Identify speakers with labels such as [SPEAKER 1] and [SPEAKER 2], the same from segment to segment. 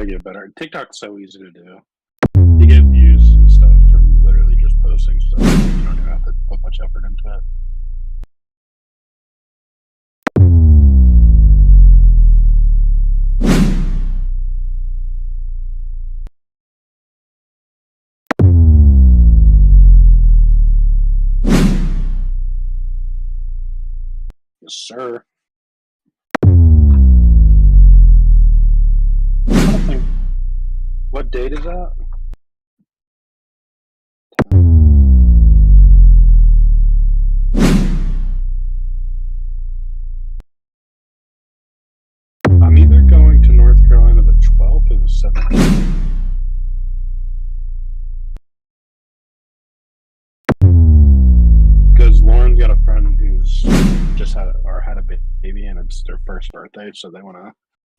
[SPEAKER 1] gotta get better. TikTok's so easy to do. You get views and stuff from literally just posting stuff. You don't even have to put much effort into it. Yes, sir. What date is that? I'm either going to North Carolina the 12th or the 17th. Because Lauren's got a friend who's just had a baby, and it's their first birthday, so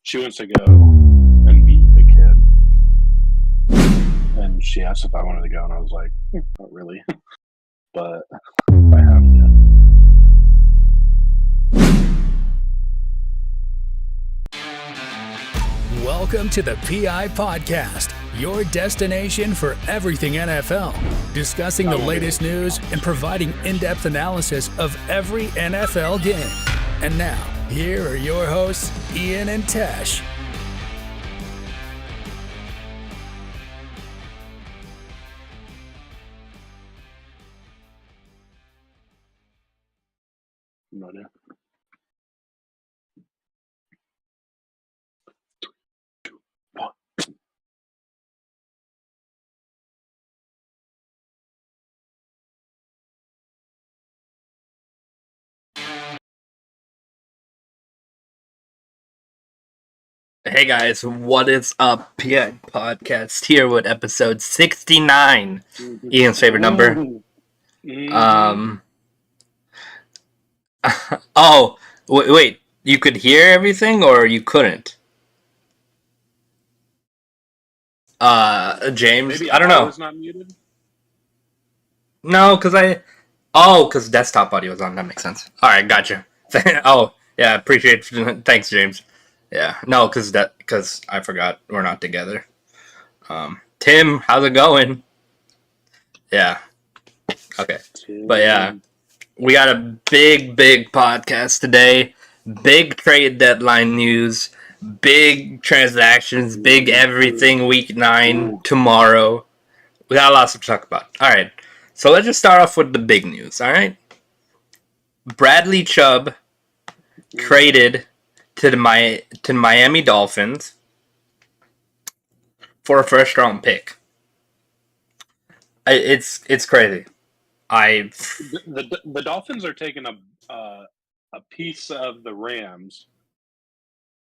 [SPEAKER 1] she wants to go and meet the kid. And she asked if I wanted to go, and I was like, not really. But if I have to.
[SPEAKER 2] Welcome to the PI Podcast, your destination for everything NFL, discussing the latest news and providing in-depth analysis of every NFL game. And now, here are your hosts, Ian and Tesh.
[SPEAKER 1] No idea.
[SPEAKER 3] Hey guys, what is up? PI Podcast here with episode 69. Ian's favorite number. Oh, wait, you could hear everything or you couldn't? James,
[SPEAKER 1] Maybe
[SPEAKER 3] I don't know.
[SPEAKER 1] was not muted?
[SPEAKER 3] No, because desktop audio was on. That makes sense. All right, gotcha. Oh, yeah, appreciate. Thanks, James. Yeah, no, because I forgot we're not together. Tim, how's it going? Yeah. Okay. But yeah, we got a big podcast today. Big trade deadline news. Big transactions. Big everything. Week 9 tomorrow. We got lots to talk about. All right. So let's just start off with the big news. All right. Bradley Chubb traded to the Miami Dolphins for a first-round pick. It's crazy.
[SPEAKER 1] The Dolphins are taking a piece of the Rams,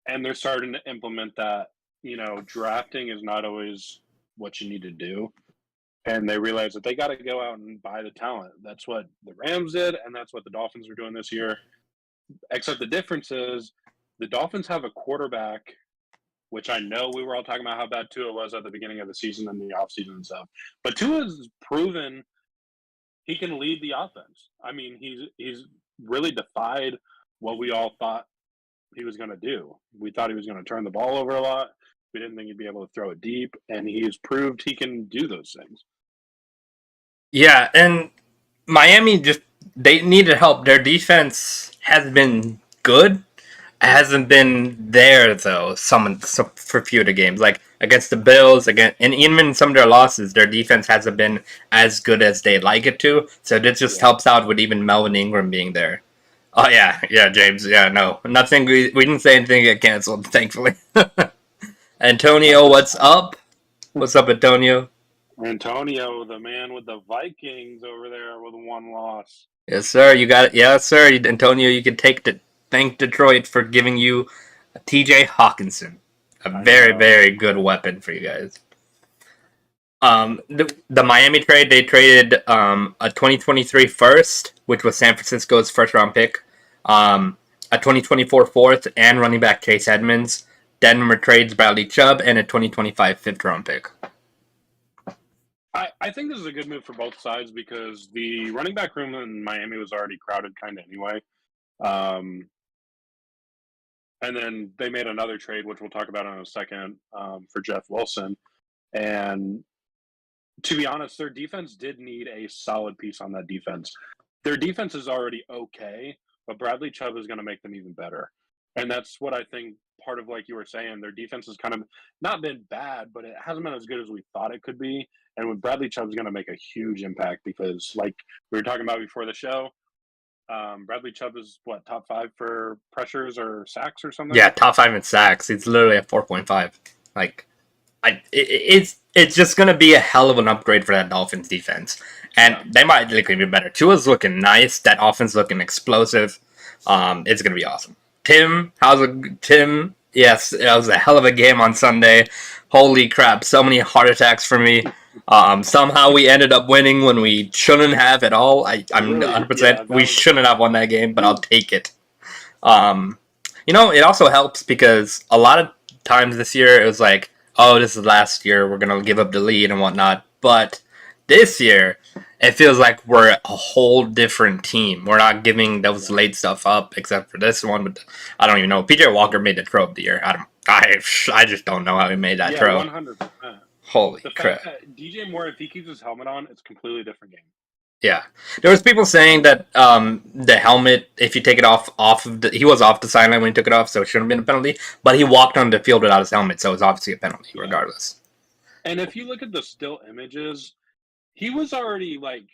[SPEAKER 1] and they're starting to implement that. You know, drafting is not always what you need to do, and they realize that they got to go out and buy the talent. That's what the Rams did, and that's what the Dolphins are doing this year. Except the difference is the Dolphins have a quarterback, which I know we were all talking about how bad Tua was at the beginning of the season and the offseason and stuff. But Tua's proven he can lead the offense. I mean, he's really defied what we all thought he was going to do. We thought he was going to turn the ball over a lot. We didn't think he'd be able to throw it deep, and he's proved he can do those things.
[SPEAKER 3] Yeah, and Miami they needed help. Their defense has been good. It hasn't been there though. For a few of the games, like against the Bills, and even some of their losses, their defense hasn't been as good as they'd like it to. So this just helps out with even Melvin Ingram being there. Oh yeah, James. Yeah, no, nothing. We didn't say anything get canceled, thankfully. Antonio, what's up? What's up, Antonio?
[SPEAKER 1] Antonio, the man with the Vikings over there with one loss.
[SPEAKER 3] Yes, sir. You got it. Yes, sir. Antonio, you can thank Detroit for giving you TJ Hawkinson. A very good weapon for you guys. The Miami trade, they traded a 2023 first, which was San Francisco's first round pick, a 2024 fourth, and running back Chase Edmonds. Denver trades Bradley Chubb and a 2025 fifth round pick.
[SPEAKER 1] I think this is a good move for both sides because the running back room in Miami was already crowded kind of anyway. And then they made another trade, which we'll talk about in a second, for Jeff Wilson. And to be honest, their defense did need a solid piece on that defense. Their defense is already okay, but Bradley Chubb is going to make them even better. And that's what I think part of, like you were saying, their defense has kind of not been bad, but it hasn't been as good as we thought it could be. And with Bradley Chubb is going to make a huge impact because, like we were talking about before the show, Bradley Chubb is what, top 5 for pressures or sacks or something?
[SPEAKER 3] Yeah, top 5 in sacks. It's literally at 4.5. Like, it's just gonna be a hell of an upgrade for that Dolphins defense, and they might look even better. Tua's looking nice. That offense looking explosive. It's gonna be awesome. Tim, Tim? Yes, it was a hell of a game on Sunday. Holy crap! So many heart attacks for me. Somehow we ended up winning when we shouldn't have at all. I'm 100%. We shouldn't have won that game, but I'll take it. It also helps because a lot of times this year it was like, oh, this is last year, we're going to give up the lead and whatnot. But this year, it feels like we're a whole different team. We're not giving those late stuff up, except for this one. But I don't even know. PJ Walker made the throw of the year. I just don't know how he made that throw.
[SPEAKER 1] 100%.
[SPEAKER 3] Holy crap.
[SPEAKER 1] DJ Moore, if he keeps his helmet on, it's a completely different game.
[SPEAKER 3] Yeah. There was people saying that the helmet, if you take it off of he was off the sideline when he took it off, so it shouldn't have been a penalty. But he walked on the field without his helmet, so it's obviously a penalty, regardless.
[SPEAKER 1] And if you look at the still images, he was already, like,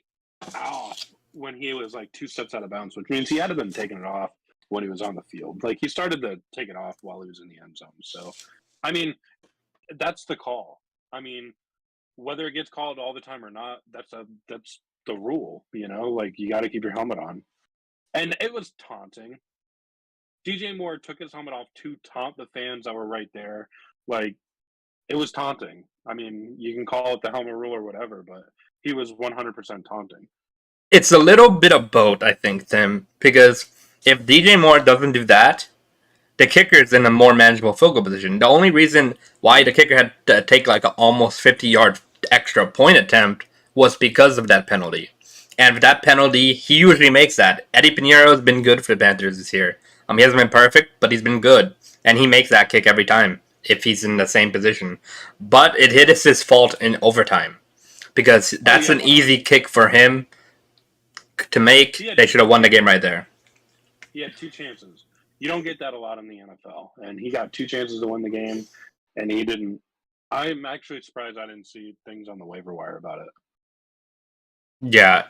[SPEAKER 1] off when he was, like, 2 steps out of bounds, which means he had to have been taking it off when he was on the field. Like, he started to take it off while he was in the end zone. So, I mean, that's the call. I mean, whether it gets called all the time or not, that's the rule, like you got to keep your helmet on. And it was taunting. DJ Moore took his helmet off to taunt the fans that were right there. Like, it was taunting. I mean, you can call it the helmet rule or whatever, but he was 100% taunting.
[SPEAKER 3] It's a little bit of both, I think, Tim, because if DJ Moore doesn't do that, the kicker's in a more manageable field goal position. The only reason why the kicker had to take like an almost 50-yard extra point attempt was because of that penalty. And with that penalty, he usually makes that. Eddie Pinheiro has been good for the Panthers this year. He hasn't been perfect, but he's been good. And he makes that kick every time if he's in the same position. But it is his fault in overtime. Because that's an easy kick for him to make. They should have won the game right there.
[SPEAKER 1] He had 2 chances. You don't get that a lot in the NFL. And he got 2 chances to win the game, and he didn't. I'm actually surprised I didn't see things on the waiver wire about it.
[SPEAKER 3] They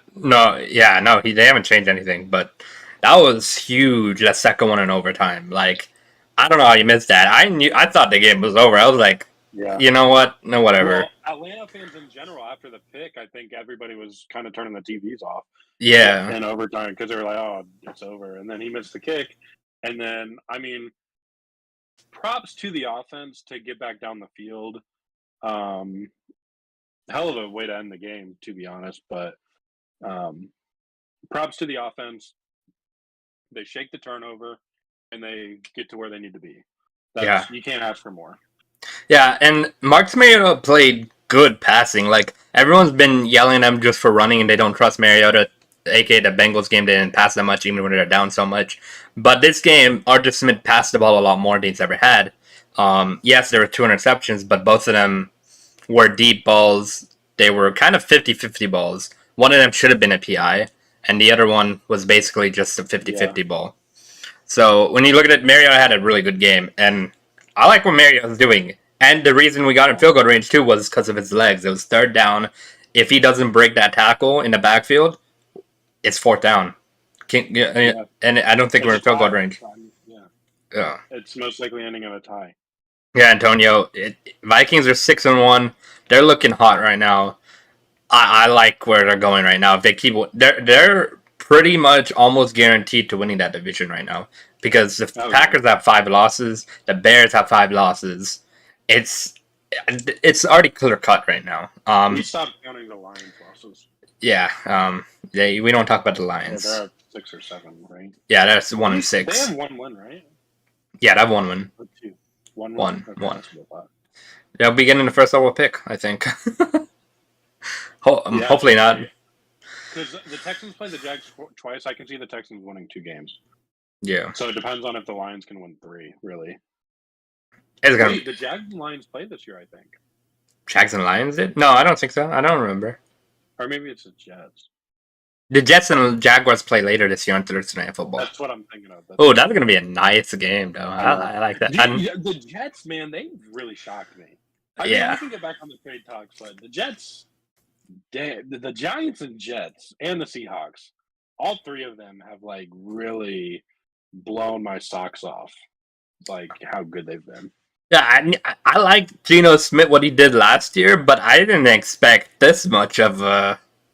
[SPEAKER 3] haven't changed anything, but that was huge, that second one in overtime. Like, I don't know how you missed that. I thought the game was over. I was like, you know what? No, whatever.
[SPEAKER 1] Well, Atlanta fans in general, after the pick, I think everybody was kind of turning the TVs off.
[SPEAKER 3] Yeah.
[SPEAKER 1] In overtime, because they were like, oh, it's over. And then he missed the kick. And then, I mean, props to the offense to get back down the field. Hell of a way to end the game, to be honest. But props to the offense. They shake the turnover, and they get to where they need to be. You can't ask for more.
[SPEAKER 3] Yeah, and Marcus Mariota played good passing. Like, everyone's been yelling at him just for running, and they don't trust Mariota. A.k.a. the Bengals game, they didn't pass that much, even when they're down so much. But this game, Arthur Smith passed the ball a lot more than he's ever had. Yes, there were 2 interceptions, but both of them were deep balls. They were kind of 50-50 balls. One of them should have been a PI, and the other one was basically just a 50-50 ball. So when you look at it, Mariota had a really good game, and I like what Mariota's doing. And the reason we got in field goal range, too, was because of his legs. It was 3rd down. If he doesn't break that tackle in the backfield, it's 4th down. And I don't think we're in field goal range. Yeah.
[SPEAKER 1] It's most likely ending in a tie.
[SPEAKER 3] Yeah, Antonio. Vikings are 6-1. They're looking hot right now. I like where they're going right now. If they keep, they're pretty much almost guaranteed to winning that division right now because the Packers have 5 losses. The Bears have 5 losses. It's already clear cut right now.
[SPEAKER 1] We stopped counting the Lions losses.
[SPEAKER 3] Yeah. We don't talk about the Lions.
[SPEAKER 1] Yeah, they're at 6 or 7, right?
[SPEAKER 3] Yeah, that's 1 and 6.
[SPEAKER 1] They have 1 win, right?
[SPEAKER 3] Yeah, they have 1 win.
[SPEAKER 1] Or 2. 1
[SPEAKER 3] win.
[SPEAKER 1] Okay,
[SPEAKER 3] 1. They'll be getting the first overall pick, I think. Hopefully not.
[SPEAKER 1] Because the Texans play the Jags twice. I can see the Texans winning 2 games.
[SPEAKER 3] Yeah.
[SPEAKER 1] So it depends on if the Lions can win 3, really.
[SPEAKER 3] It's gonna
[SPEAKER 1] Wait, the Jags and Lions played this year, I think.
[SPEAKER 3] Jags and Lions did? No, I don't think so. I don't remember.
[SPEAKER 1] Or maybe it's the Jets.
[SPEAKER 3] The Jets and Jaguars play later this year on Thursday Night Football.
[SPEAKER 1] That's what I'm thinking of.
[SPEAKER 3] Oh, that's gonna be a nice game, though. I like that.
[SPEAKER 1] The Jets, man, they really shocked me. I mean,
[SPEAKER 3] Yeah.
[SPEAKER 1] we can get back on the trade talks, but the Jets, the Giants and Jets and the Seahawks, all 3 of them have like really blown my socks off. Like how good they've been.
[SPEAKER 3] Yeah, I like Geno Smith what he did last year, but I didn't expect this much of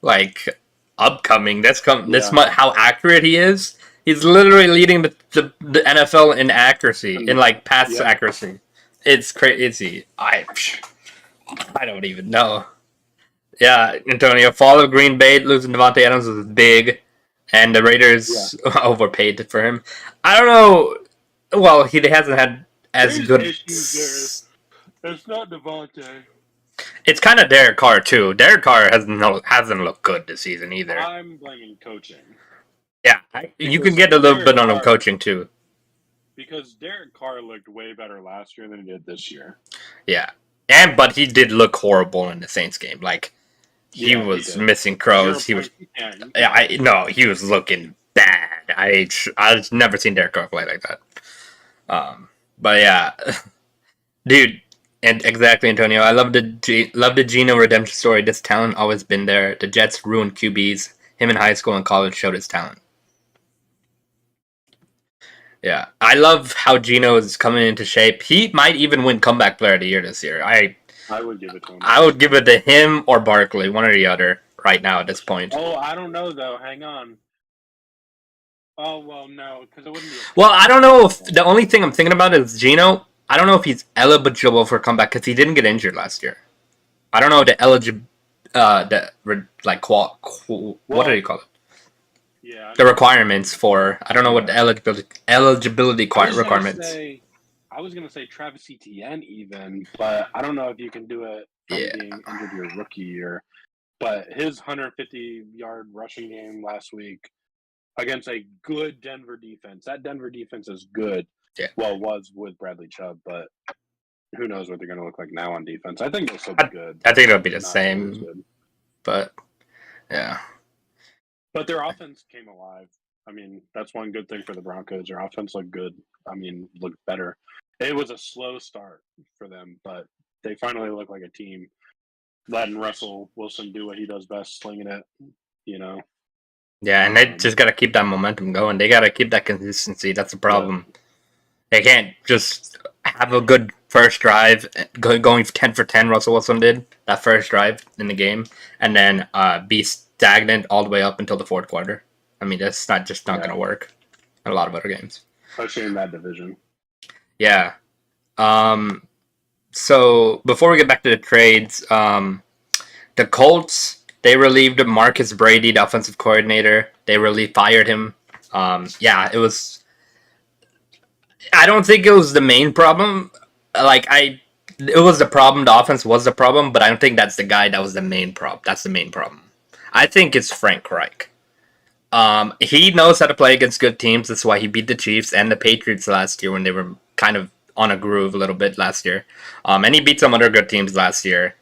[SPEAKER 3] like upcoming. This much how accurate he is. He's literally leading the NFL in accuracy, in like pass accuracy. It's crazy. I don't even know. Yeah, Antonio, fall of Green Bay, losing Devontae Adams was big, and the Raiders overpaid for him. I don't know. Well, he hasn't had as good.
[SPEAKER 1] Issues there. It's not Devontae.
[SPEAKER 3] It's kind of Derek Carr too. Derek Carr hasn't looked good this season either.
[SPEAKER 1] I'm blaming coaching.
[SPEAKER 3] Yeah, you can get a little bit on him coaching too.
[SPEAKER 1] Because Derek Carr looked way better last year than he did this year.
[SPEAKER 3] Yeah, but he did look horrible in the Saints game. Like he was missing crows. He was. He was looking bad. I've never seen Derek Carr play like that. But yeah, dude, and exactly, Antonio. I love the Geno redemption story. This talent always been there. The Jets ruined QBs. Him in high school and college showed his talent. Yeah, I love how Geno is coming into shape. He might even win Comeback Player of the Year this year. I
[SPEAKER 1] would give it to him.
[SPEAKER 3] I would give it to him or Barkley, one or the other, right now at this point.
[SPEAKER 1] Oh, I don't know though. Hang on. Oh well, no, because it wouldn't be.
[SPEAKER 3] Well, I don't know if the only thing I'm thinking about is Geno. I don't know if he's eligible for comeback because he didn't get injured last year. I don't know the what do you call it?
[SPEAKER 1] Yeah.
[SPEAKER 3] The requirements for I don't know what the eligibility requirements.
[SPEAKER 1] I was gonna say Travis Etienne even, but I don't know if you can do it from being injured your rookie year. But his 150-yard rushing game last week against a good Denver defense. That Denver defense is good.
[SPEAKER 3] Yeah.
[SPEAKER 1] Well, it was with Bradley Chubb, but who knows what they're going to look like now on defense. I think they'll still be good.
[SPEAKER 3] I think it'll be the same. But, yeah.
[SPEAKER 1] But their offense came alive. I mean, that's one good thing for the Broncos. Their offense looked good. I mean, looked better. It was a slow start for them, but they finally look like a team. Letting Russell Wilson do what he does best, slinging it, Yeah,
[SPEAKER 3] and they just got to keep that momentum going. They got to keep that consistency. That's the problem. Yeah. They can't just have a good first drive, going 10 for 10, Russell Wilson did, that first drive in the game, and then be stagnant all the way up until the fourth quarter. I mean, that's not going to work in a lot of other games.
[SPEAKER 1] Especially in that division.
[SPEAKER 3] Yeah. So, before we get back to the trades, the Colts, they relieved Marcus Brady, the offensive coordinator. They fired him. It was... I don't think it was the main problem. It was the problem. The offense was the problem, but I don't think that's the guy that was the main problem. That's the main problem. I think it's Frank Reich. He knows how to play against good teams. That's why he beat the Chiefs and the Patriots last year when they were kind of on a groove a little bit last year. And he beat some other good teams last year.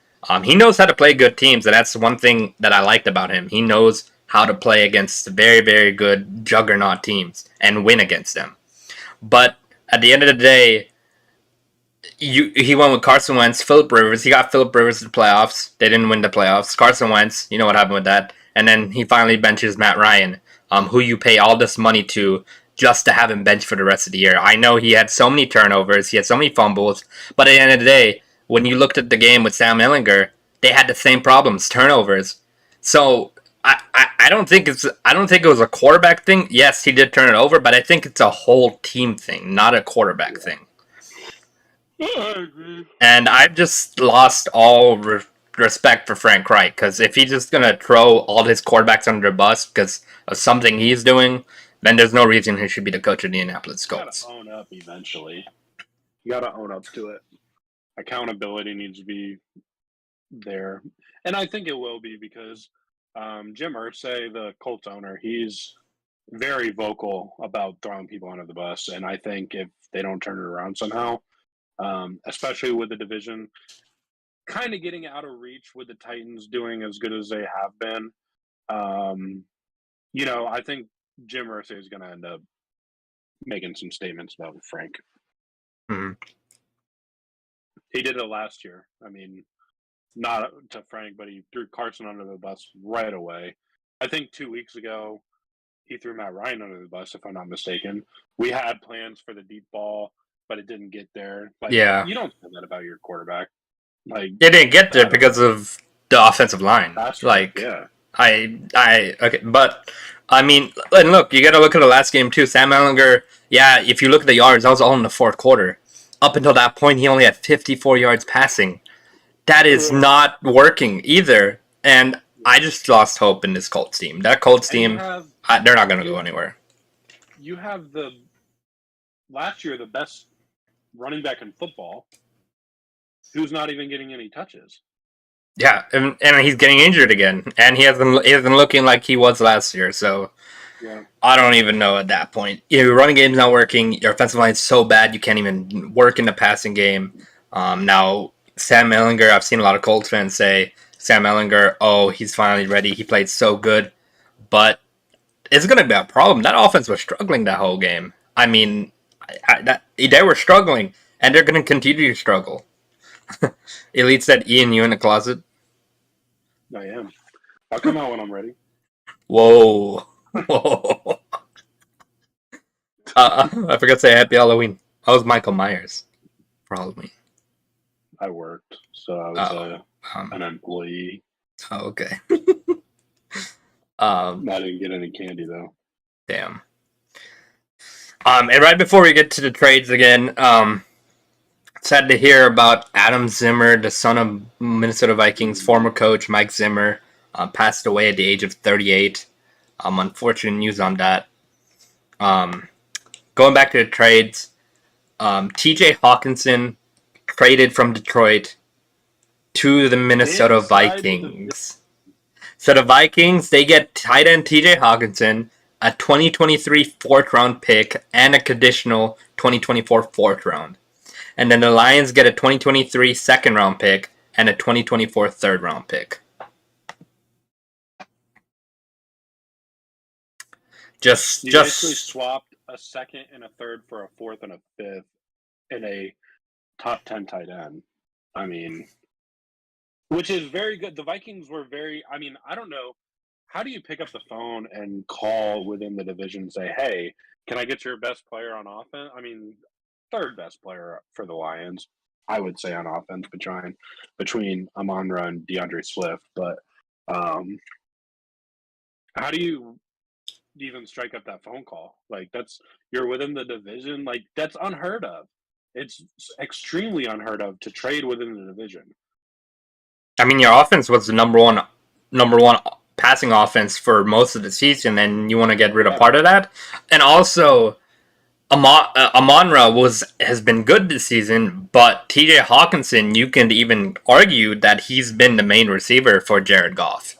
[SPEAKER 3] He knows how to play good teams, and that's one thing that I liked about him. He knows how to play against very, very good juggernaut teams and win against them. But at the end of the day, he went with Carson Wentz, Phillip Rivers. He got Phillip Rivers to the playoffs. They didn't win the playoffs. Carson Wentz, you know what happened with that. And then he finally benches Matt Ryan, who you pay all this money to just to have him bench for the rest of the year. I know he had so many turnovers. He had so many fumbles. But at the end of the day, when you looked at the game with Sam Ehlinger, they had the same problems, turnovers. So I don't think it was a quarterback thing. Yes, he did turn it over, but I think it's a whole team thing, not a quarterback thing.
[SPEAKER 1] I agree.
[SPEAKER 3] And I've just lost all respect for Frank Reich, because if he's just gonna throw all his quarterbacks under the bus because of something he's doing, then there's no reason he should be the coach of the Indianapolis Colts.
[SPEAKER 1] You gotta own up eventually. You gotta own up to it. Accountability needs to be there, and I think it will be because Jim Irsay, the Colts owner, he's very vocal about throwing people under the bus, and I think if they don't turn it around somehow, especially with the division kind of getting out of reach with the Titans doing as good as they have been, I think Jim Irsay is going to end up making some statements about Frank.
[SPEAKER 3] Mm-hmm.
[SPEAKER 1] He did it last year. I mean, not to Frank, but he threw Carson under the bus right away. I think 2 weeks ago, he threw Matt Ryan under the bus, if I'm not mistaken. We had plans for the deep ball, but it didn't get there. Like,
[SPEAKER 3] Yeah.
[SPEAKER 1] You don't say that about your quarterback. Like,
[SPEAKER 3] It didn't get there because of the offensive line.
[SPEAKER 1] That's
[SPEAKER 3] like,
[SPEAKER 1] yeah.
[SPEAKER 3] Okay, but I mean, and look, you got to look at the last game too. Sam Ehlinger, yeah, if you look at the yards, that was all in the fourth quarter. Up until that point, he only had 54 yards passing. That is not working either. And I just lost hope in this Colts team. That Colts team, they're not going to go anywhere.
[SPEAKER 1] You have last year the best running back in football, who's not even getting any touches.
[SPEAKER 3] Yeah, and he's getting injured again, and he hasn't looking like he was last year. So
[SPEAKER 1] yeah.
[SPEAKER 3] I don't even know at that point. Your running game's not working. Your offensive line's so bad you can't even work in the passing game. Now Sam Ehlinger, I've seen a lot of Colts fans say Sam Ehlinger, oh, he's finally ready. He played so good, but it's going to be a problem. That offense was struggling that whole game. I mean, they were struggling, and they're going to continue to struggle. Elite said, Ian, you in the closet?
[SPEAKER 1] I am. I'll come out when I'm ready.
[SPEAKER 3] Whoa. Whoa. I forgot to say Happy Halloween. I was Michael Myers for Halloween.
[SPEAKER 1] I worked, so I was an employee.
[SPEAKER 3] Oh, okay.
[SPEAKER 1] I didn't get any candy, though.
[SPEAKER 3] Damn. And right before we get to the trades again, sad to hear about Adam Zimmer, the son of Minnesota Vikings former coach Mike Zimmer, passed away at the age of 38. Unfortunate news on that. Going back to the trades, T.J. Hawkinson traded from Detroit to the Minnesota Vikings. So the Vikings, they get tight end T.J. Hawkinson, a 2023 fourth round pick, and a conditional 2024 fourth round. And then the Lions get a 2023 second round pick and a 2024 third round pick.
[SPEAKER 1] You basically swapped a second and a third for a fourth and a fifth in a top 10 tight end. I mean, which is very good. The Vikings were I don't know. How do you pick up the phone and call within the division and say, hey, can I get your best player on offense? I mean, third best player for the Lions, I would say, on offense between Amon-Ra and DeAndre Swift. But how do you even strike up that phone call? Like, you're within the division. Like, that's unheard of. It's extremely unheard of to trade within the division.
[SPEAKER 3] I mean, your offense was the number one passing offense for most of the season, and you want to get rid of part of that. And also, Amon-Ra has been good this season, but T.J. Hawkinson, you can even argue that he's been the main receiver for Jared Goff.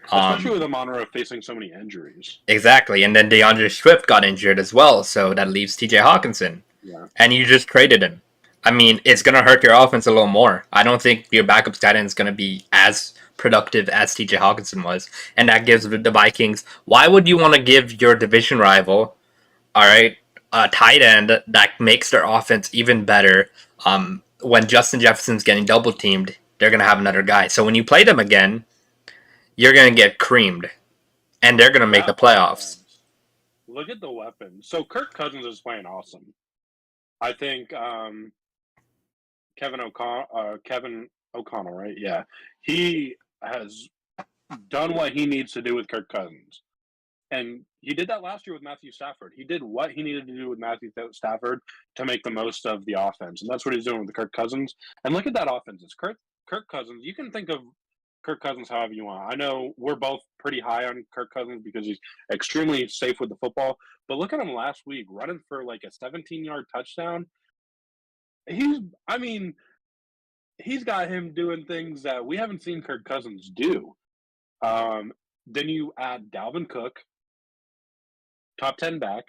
[SPEAKER 1] Especially with Amon-Ra facing so many injuries.
[SPEAKER 3] Exactly, and then DeAndre Swift got injured as well, so that leaves T.J. Hawkinson.
[SPEAKER 1] Yeah. And
[SPEAKER 3] you just traded him. I mean, it's going to hurt your offense a little more. I don't think your backup tight end is going to be as productive as T.J. Hawkinson was, and that gives the Vikings. Why would you want to give your division rival, all right, a tight end that makes their offense even better? When Justin Jefferson's getting double teamed, they're going to have another guy. So when you play them again, you're going to get creamed, and they're going to make the playoffs.
[SPEAKER 1] Look at the weapons. So Kirk Cousins is playing awesome. I think Kevin O'Connell, right? Yeah. He has done what he needs to do with Kirk Cousins. And he did that last year with Matthew Stafford. He did what he needed to do with Matthew Stafford to make the most of the offense. And that's what he's doing with Kirk Cousins. And look at that offense. It's Kirk Cousins. You can think of Kirk Cousins however you want. I know we're both pretty high on Kirk Cousins because he's extremely safe with the football. But look at him last week running for like a 17-yard touchdown. He's got him doing things that we haven't seen Kirk Cousins do. Then you add Dalvin Cook, top 10 back.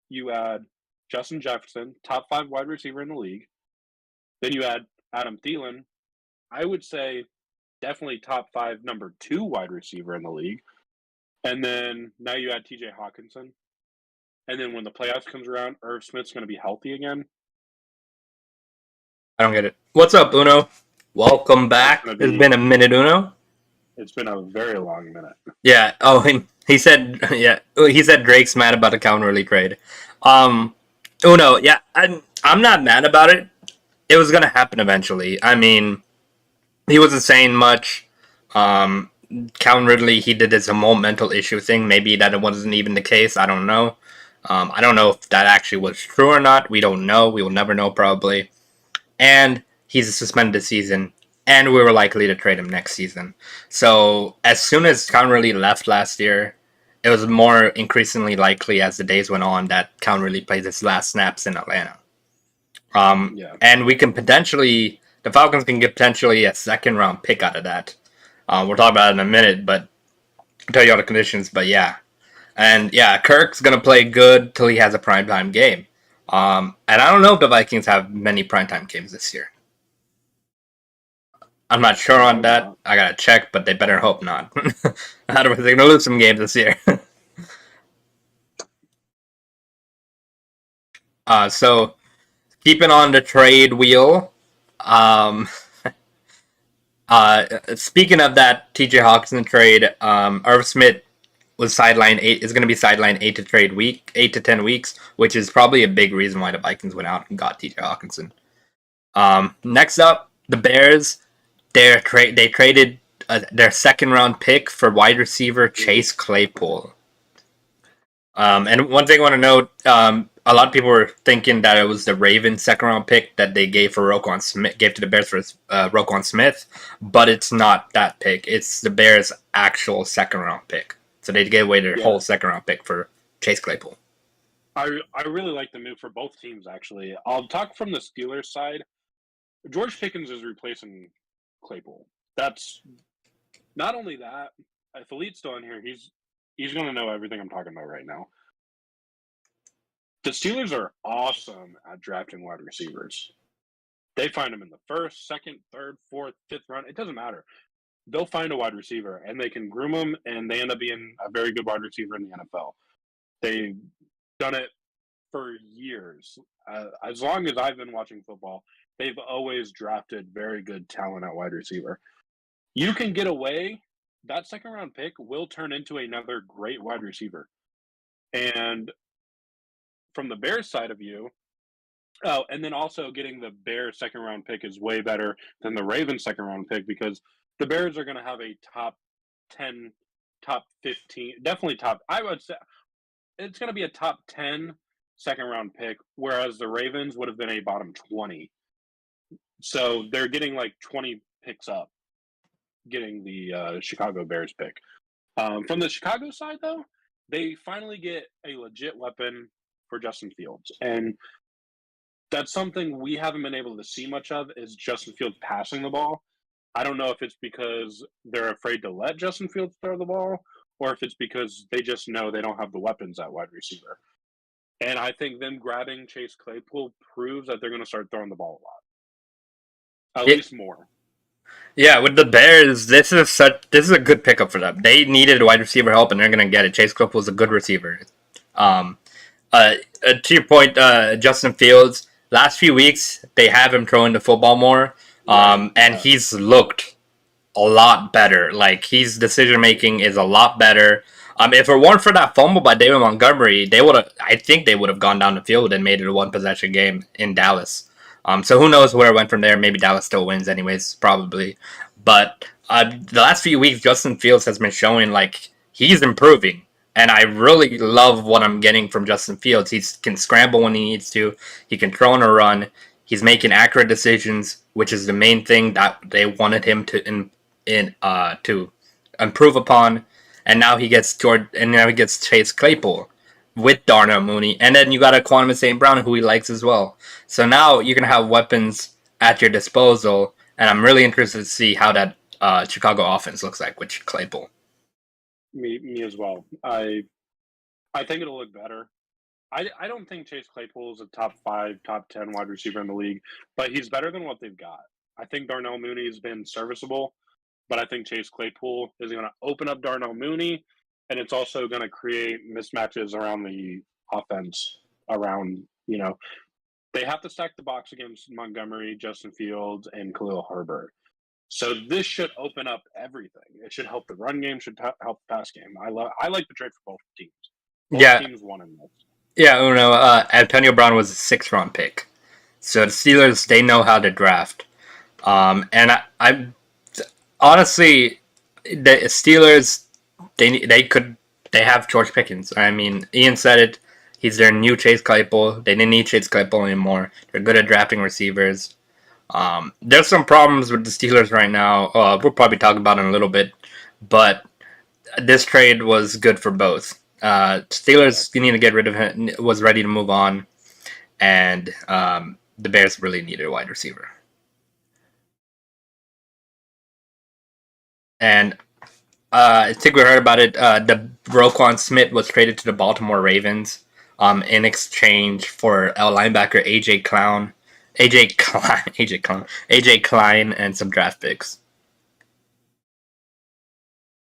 [SPEAKER 1] You add Justin Jefferson, top 5 wide receiver in the league. Then you add Adam Thielen. I would say definitely top 5, number 2 wide receiver in the league. And then now you add TJ Hawkinson. And then when the playoffs comes around, Irv Smith's going to be healthy again.
[SPEAKER 3] I don't get it. What's up, Uno? Welcome back. It's been a minute, Uno.
[SPEAKER 1] It's been a very long minute.
[SPEAKER 3] Yeah. Oh, he said. Yeah. He said Drake's mad about the Calvin trade. Uno. Yeah. I'm not mad about it. It was gonna happen eventually. I mean, he wasn't saying much. Calvin Ridley, he did this whole mental issue thing. Maybe that it wasn't even the case. I don't know. I don't know if that actually was true or not. We don't know. We will never know probably. And he's suspended this season, and we were likely to trade him next season. So as soon as Calvin Ridley left last year, it was more increasingly likely as the days went on that Calvin Ridley plays his last snaps in Atlanta. And we can potentially, the Falcons can get potentially a second round pick out of that. We'll talk about it in a minute, but I'll tell you all the conditions. But yeah, and yeah, Kirk's gonna play good till he has a primetime game. And I don't know if the Vikings have many primetime games this year. I'm not sure on that. I gotta check, but they better hope not. Otherwise, they're gonna lose some games this year. So keeping on the trade wheel. Speaking of that TJ Hawkinson trade, Irv Smith was is going to be sidelined 8 to 10 weeks, which is probably a big reason why the Vikings went out and got TJ Hawkinson. Next up, the Bears. They traded their second round pick for wide receiver Chase Claypool. And one thing I want to note, a lot of people were thinking that it was the Ravens second round pick that they gave to the Bears for Roquan Smith, but it's not that pick. It's the Bears' actual second round pick. So they gave away their whole second round pick for Chase Claypool.
[SPEAKER 1] I really like the move for both teams, actually. I'll talk from the Steelers side. George Pickens is replacing Claypool. That's not only that. If Elite's still in here, he's going to know everything I'm talking about right now. The Steelers are awesome at drafting wide receivers. They find them in the first, second, third, fourth, fifth round. It doesn't matter. They'll find a wide receiver, and they can groom them, and they end up being a very good wide receiver in the NFL. They've done it for years. As long as I've been watching football, they've always drafted very good talent at wide receiver. You can get away. That second-round pick will turn into another great wide receiver. And from the Bears side of you, and then also getting the Bears second-round pick is way better than the Ravens second-round pick because the Bears are going to have a top 10, top 15, definitely I would say it's going to be a top 10 second-round pick, whereas the Ravens would have been a bottom 20. So they're getting like 20 picks up, getting the Chicago Bears pick. From the Chicago side, though, they finally get a legit weapon for Justin Fields. And that's something we haven't been able to see much of is Justin Fields passing the ball. I don't know if it's because they're afraid to let Justin Fields throw the ball or if it's because they just know they don't have the weapons at wide receiver. And I think them grabbing Chase Claypool proves that they're going to start throwing the ball a lot. At least more.
[SPEAKER 3] Yeah, with the Bears, this is a good pickup for them. They needed wide receiver help, and they're going to get it. Chase Claypool is a good receiver. To your point, Justin Fields, last few weeks, they have him throwing the football more, and he's looked a lot better. Like, his decision-making is a lot better. If it weren't for that fumble by David Montgomery, I think they would have gone down the field and made it a one-possession game in Dallas. So who knows where it went from there. Maybe Dallas still wins anyways, probably. But the last few weeks, Justin Fields has been showing, like, he's improving. And I really love what I'm getting from Justin Fields. He can scramble when he needs to. He can throw on a run. He's making accurate decisions, which is the main thing that they wanted him to improve upon. And now he gets Chase Claypool with Darnell Mooney. And then you got a Quantum St. Brown who he likes as well. So now you're going to have weapons at your disposal. And I'm really interested to see how that Chicago offense looks like with Claypool.
[SPEAKER 1] Me as well. I I think it'll look better. I don't think Chase Claypool is a top 5, top 10 wide receiver in the league, but he's better than what they've got. I think Darnell Mooney has been serviceable, but I think Chase Claypool is going to open up Darnell Mooney, and it's also going to create mismatches around the offense. They have to stack the box against Montgomery, Justin Fields, and Khalil Herbert. So this should open up everything. It should help the run game, should help the pass game. I like the trade for both teams. Both teams won in this.
[SPEAKER 3] Yeah, Antonio Brown was a 6th-round pick. So the Steelers, they know how to draft. And I honestly, the Steelers, they have George Pickens. I mean, Ian said it. He's their new Chase Claypool. They didn't need Chase Claypool anymore. They're good at drafting receivers. There's some problems with the Steelers right now. We'll probably talk about it in a little bit. But this trade was good for both. Steelers, you need to get rid of him, was ready to move on. And the Bears really needed a wide receiver. And I think we heard about it. The Roquan Smith was traded to the Baltimore Ravens in exchange for linebacker AJ Klein, and some draft picks.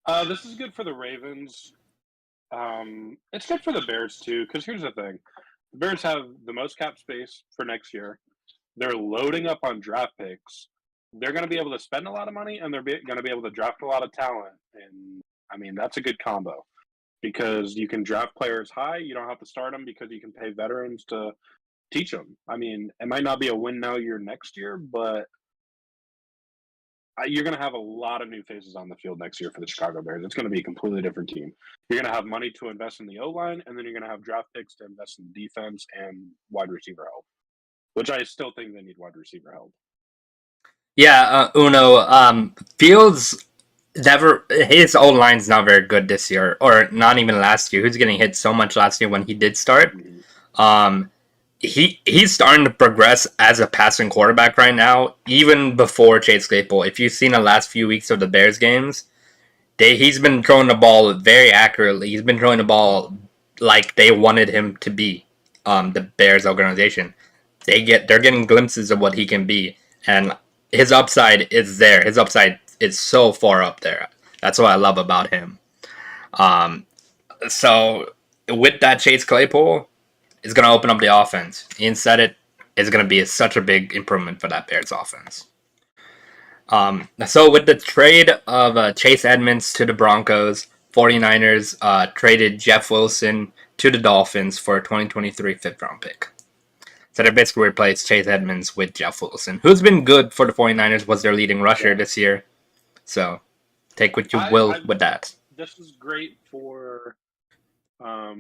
[SPEAKER 1] This is good for the Ravens. It's good for the Bears too, because here's the thing: the Bears have the most cap space for next year. They're loading up on draft picks. They're going to be able to spend a lot of money, and they're going to be able to draft a lot of talent. And I mean, that's a good combo because you can draft players high. You don't have to start them because you can pay veterans to teach them. I mean, it might not be a win now year next year, but you're going to have a lot of new faces on the field next year for the Chicago Bears. It's going to be a completely different team. You're going to have money to invest in the O-line, and then you're going to have draft picks to invest in defense and wide receiver help, which I still think they need wide receiver help.
[SPEAKER 3] Yeah, Fields his old line's not very good this year, or not even last year. He was getting hit so much last year when he did start. He's starting to progress as a passing quarterback right now, even before Chase Claypool. If you've seen the last few weeks of the Bears games, he's been throwing the ball very accurately. He's been throwing the ball like they wanted him to be. The Bears organization, they're getting glimpses of what he can be, and his upside is there. His upside is so far up there. That's what I love about him. So with that Chase Claypool, it's going to open up the offense. Ian said it's going to be such a big improvement for that Bears offense. So with the trade of Chase Edmonds to the Broncos, 49ers traded Jeff Wilson to the Dolphins for a 2023 5th-round pick. So they basically replaced Chase Edmonds with Jeff Wilson, who's been good for the 49ers, was their leading rusher this year. So take what you will with that.
[SPEAKER 1] This is great for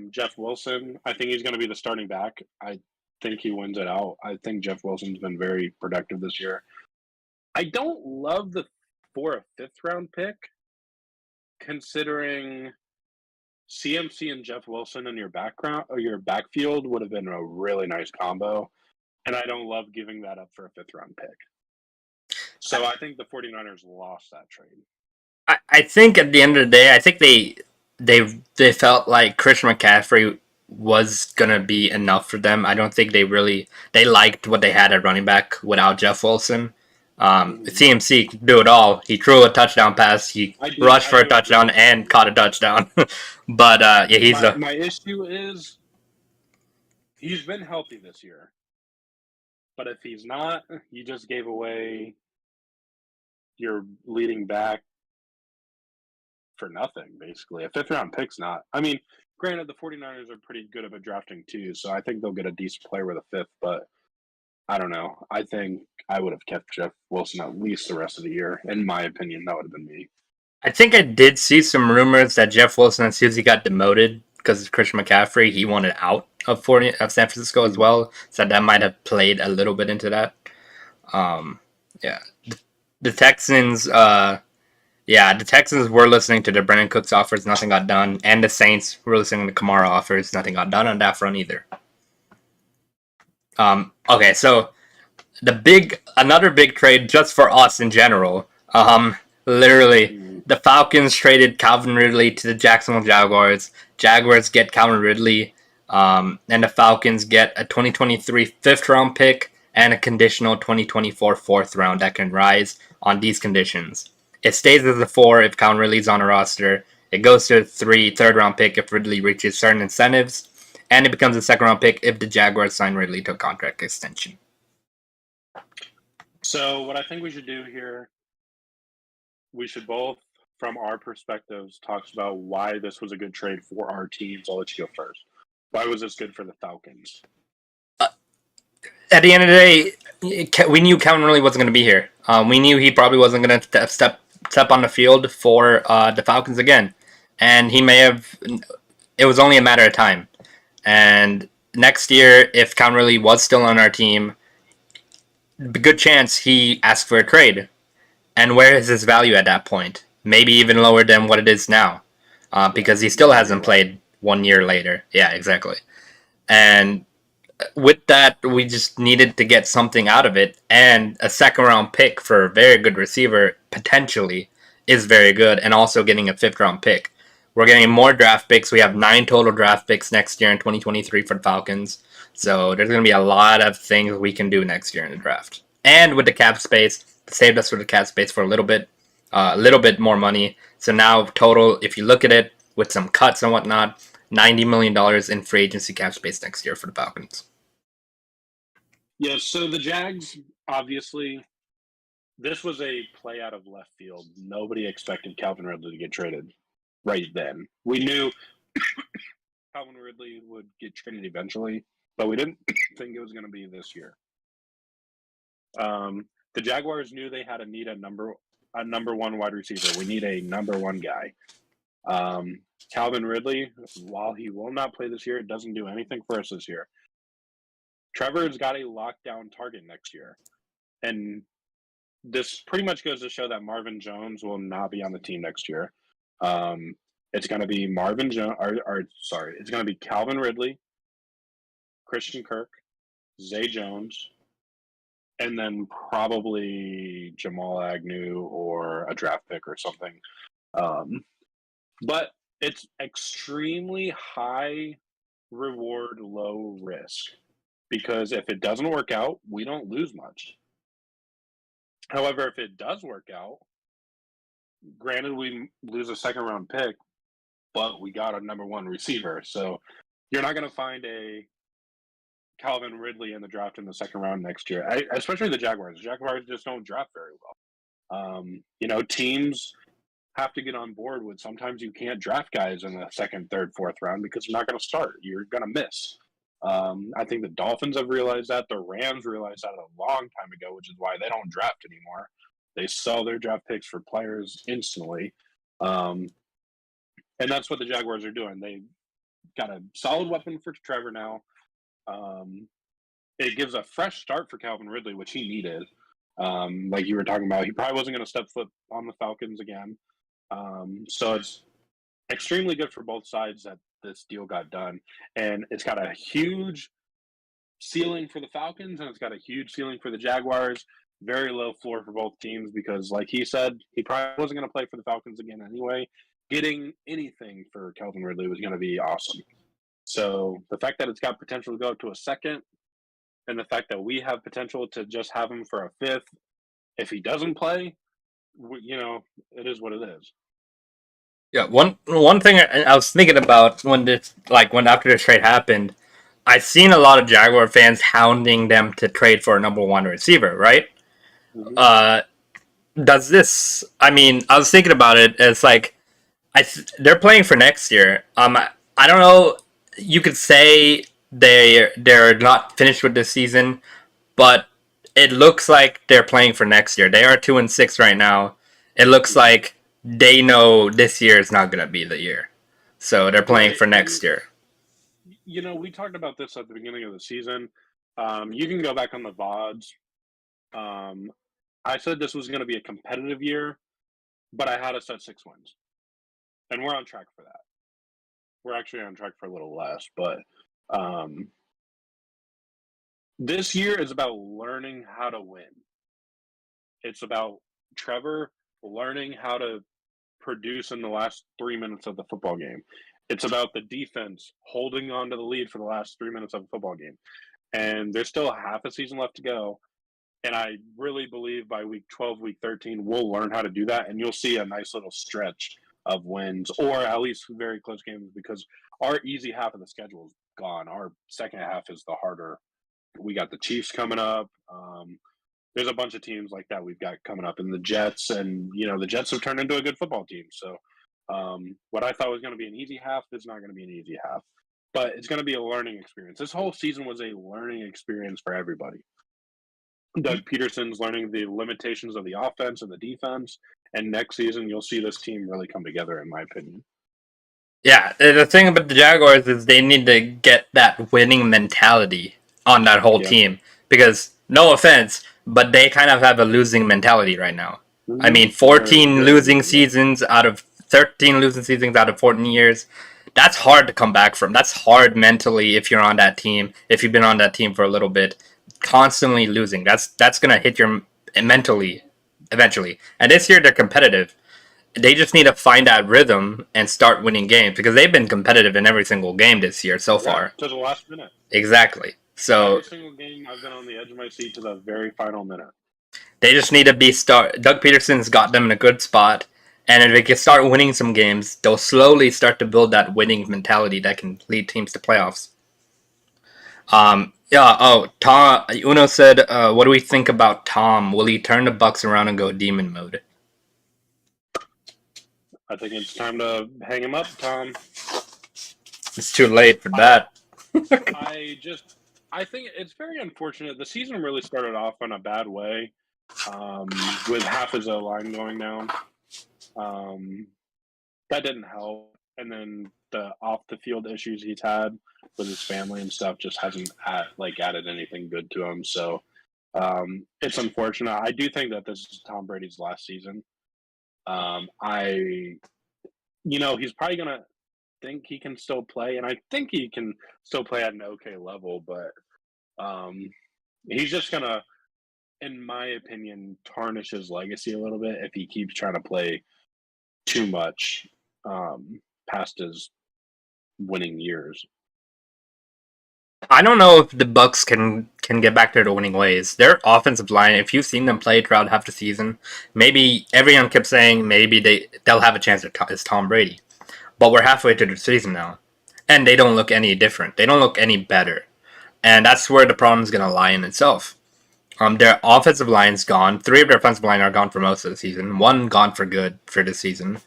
[SPEAKER 1] Jeff Wilson. I think he's going to be the starting back. I think he wins it out. I think Jeff Wilson's been very productive this year. I don't love for a 5th-round pick, considering CMC and Jeff Wilson in your backfield would have been a really nice combo, and I don't love giving that up for a 5th-round pick. So I think the 49ers lost that trade.
[SPEAKER 3] I think at the end of the day, I think they felt like Christian McCaffrey was gonna be enough for them. I don't think they liked what they had at running back without Jeff Wilson. CMC could do it all. He threw a touchdown pass. He rushed for a touchdown and caught a touchdown. But
[SPEAKER 1] my issue is he's been healthy this year. But if he's not, you just gave away your leading back for nothing, basically. A 5th-round pick's not. I mean, granted, the 49ers are pretty good at drafting too, so I think they'll get a decent player with a 5th, but I don't know. I think I would have kept Jeff Wilson at least the rest of the year. In my opinion, that would have been me.
[SPEAKER 3] I think I did see some rumors that Jeff Wilson, as soon as he got demoted because of Christian McCaffrey, he wanted out of San Francisco as well. So that might have played a little bit into that. The Texans, the Texans were listening to the Brandon Cooks offers, nothing got done, and the Saints were listening to Kamara offers, nothing got done on that front either. Okay, so another big trade just for us in general. Literally, the Falcons traded Calvin Ridley to the Jacksonville Jaguars. Jaguars get Calvin Ridley, and the Falcons get a 2023 fifth-round pick and a conditional 2024 fourth-round that can rise on these conditions. It stays as a 4 if Calvin Ridley's on a roster. It goes to a third-round pick if Ridley reaches certain incentives, and it becomes a second-round pick if the Jaguars sign Ridley to a contract extension.
[SPEAKER 1] So what I think we should do here, we should both, from our perspectives, talk about why this was a good trade for our teams. I'll let you go first. Why was this good for the Falcons?
[SPEAKER 3] At the end of the day, we knew Calvin Ridley wasn't going to be here. We knew he probably wasn't going to step on the field for the Falcons again. And he may have... It was only a matter of time. And next year, if Calvin Ridley was still on our team, good chance he asked for a trade. And where is his value at that point? Maybe even lower than what it is now. Because he still hasn't played 1 year later. Yeah, exactly. And with that, we just needed to get something out of it. And a second-round pick for a very good receiver, potentially, is very good. And also getting a fifth-round pick. We're getting more draft picks. We have 9 total draft picks next year in 2023 for the Falcons. So there's going to be a lot of things we can do next year in the draft. And with the cap space, saved us with the cap space for a little bit more money. So now total, if you look at it with some cuts and whatnot, $90 million in free agency cap space next year for the Falcons.
[SPEAKER 1] Yeah, so the Jags, obviously, this was a play out of left field. Nobody expected Calvin Ridley to get traded right then. We knew Calvin Ridley would get traded eventually, but we didn't think it was going to be this year. The Jaguars knew they had to need a number one wide receiver. We need a number one guy. Calvin Ridley, while he will not play this year, it doesn't do anything for us this year. Trevor's got a lockdown target next year. And this pretty much goes to show that Marvin Jones will not be on the team next year. It's going to be it's going to be Calvin Ridley, Christian Kirk, Zay Jones, and then probably Jamal Agnew or a draft pick or something. But it's extremely high reward, low risk. Because if it doesn't work out, we don't lose much. However, if it does work out, granted we lose a second-round pick, but we got a number one receiver. So you're not going to find a Calvin Ridley in the draft in the second round next year, especially the Jaguars. The Jaguars just don't draft very well. Teams have to get on board with sometimes you can't draft guys in the second, third, fourth round because they're not going to start. You're going to miss. I think the Dolphins have realized that. The Rams realized that a long time ago, which is why they don't draft anymore. They sell their draft picks for players instantly. And that's what the Jaguars are doing. They got a solid weapon for Trevor now. It gives a fresh start for Calvin Ridley, which he needed. Like you were talking about, he probably wasn't going to step foot on the Falcons again. So it's extremely good for both sides that this deal got done. And it's got a huge ceiling for the Falcons, and it's got a huge ceiling for the Jaguars. Very low floor for both teams because, like he said, he probably wasn't going to play for the Falcons again anyway. Getting anything for Calvin Ridley was going to be awesome. So the fact that it's got potential to go to a second, and the fact that we have potential to just have him for a fifth, if he doesn't play, it is what it is.
[SPEAKER 3] Yeah, one thing I was thinking about when after this trade happened, I've seen a lot of Jaguar fans hounding them to trade for a number one receiver, right? Mm-hmm. I was thinking about it. It's like they're playing for next year. I don't know. You could say they're not finished with this season, but it looks like they're playing for next year. They are 2-6 right now. It looks like they know this year is not going to be the year. So they're playing for next year.
[SPEAKER 1] We talked about this at the beginning of the season. You can go back on the VODs. I said this was going to be a competitive year, but I had us at 6 wins. And we're on track for that. We're actually on track for a little less, but this year is about learning how to win. It's about Trevor learning how to produce in the last 3 minutes of the football game. It's about the defense holding on to the lead for the last 3 minutes of a football game. And there's still half a season left to go. And I really believe by week 12, week 13, we'll learn how to do that. And you'll see a nice little stretch of wins, or at least very close games, because our easy half of the schedule is gone. Our second half is the harder. We got the Chiefs coming up. There's a bunch of teams like that we've got coming up, and the Jets. And, the Jets have turned into a good football team. So what I thought was going to be an easy half is not going to be an easy half. But it's going to be a learning experience. This whole season was a learning experience for everybody. Doug Peterson's learning the limitations of the offense and the defense. And next season, you'll see this team really come together, in my opinion.
[SPEAKER 3] Yeah, the thing about the Jaguars is they need to get that winning mentality on that whole team. Because, no offense, but they kind of have a losing mentality right now. I mean, 14 losing seasons out of 13 losing seasons out of 14 years. That's hard to come back from. That's hard mentally if you're on that team, if you've been on that team for a little bit. Constantly losing. That's going to hit your mentally eventually. And this year they're competitive. They just need to find that rhythm and start winning games, because they've been competitive in every single game this year so far.
[SPEAKER 1] To the last minute.
[SPEAKER 3] Exactly. So
[SPEAKER 1] every single game I've been on the edge of my seat to the very final minute.
[SPEAKER 3] They just need to be Doug Peterson's got them in a good spot, and if they can start winning some games, they'll slowly start to build that winning mentality that can lead teams to playoffs. Tom Uno said, what do we think about Tom? Will he turn the Bucks around and go demon mode?
[SPEAKER 1] I think it's time to hang him up, Tom.
[SPEAKER 3] It's too late for that.
[SPEAKER 1] I think it's very unfortunate. The season really started off in a bad way, with half his O-line going down. That didn't help. And then the off-the-field issues he's had with his family and stuff just hasn't added anything good to him. So it's unfortunate. I do think that this is Tom Brady's last season. He's probably going to think he can still play, and I think he can still play at an okay level, but he's just going to, in my opinion, tarnish his legacy a little bit if he keeps trying to play too much past his winning years.
[SPEAKER 3] I don't know if the Bucks can get back to their winning ways. Their offensive line, if you've seen them play throughout half the season, maybe everyone kept saying maybe they'll have a chance as Tom Brady. But we're halfway through the season now, and they don't look any different. They don't look any better. And that's where the problem is going to lie in itself. Their offensive line's gone. 3 of their offensive line are gone for most of the season. 1 gone for good for the season.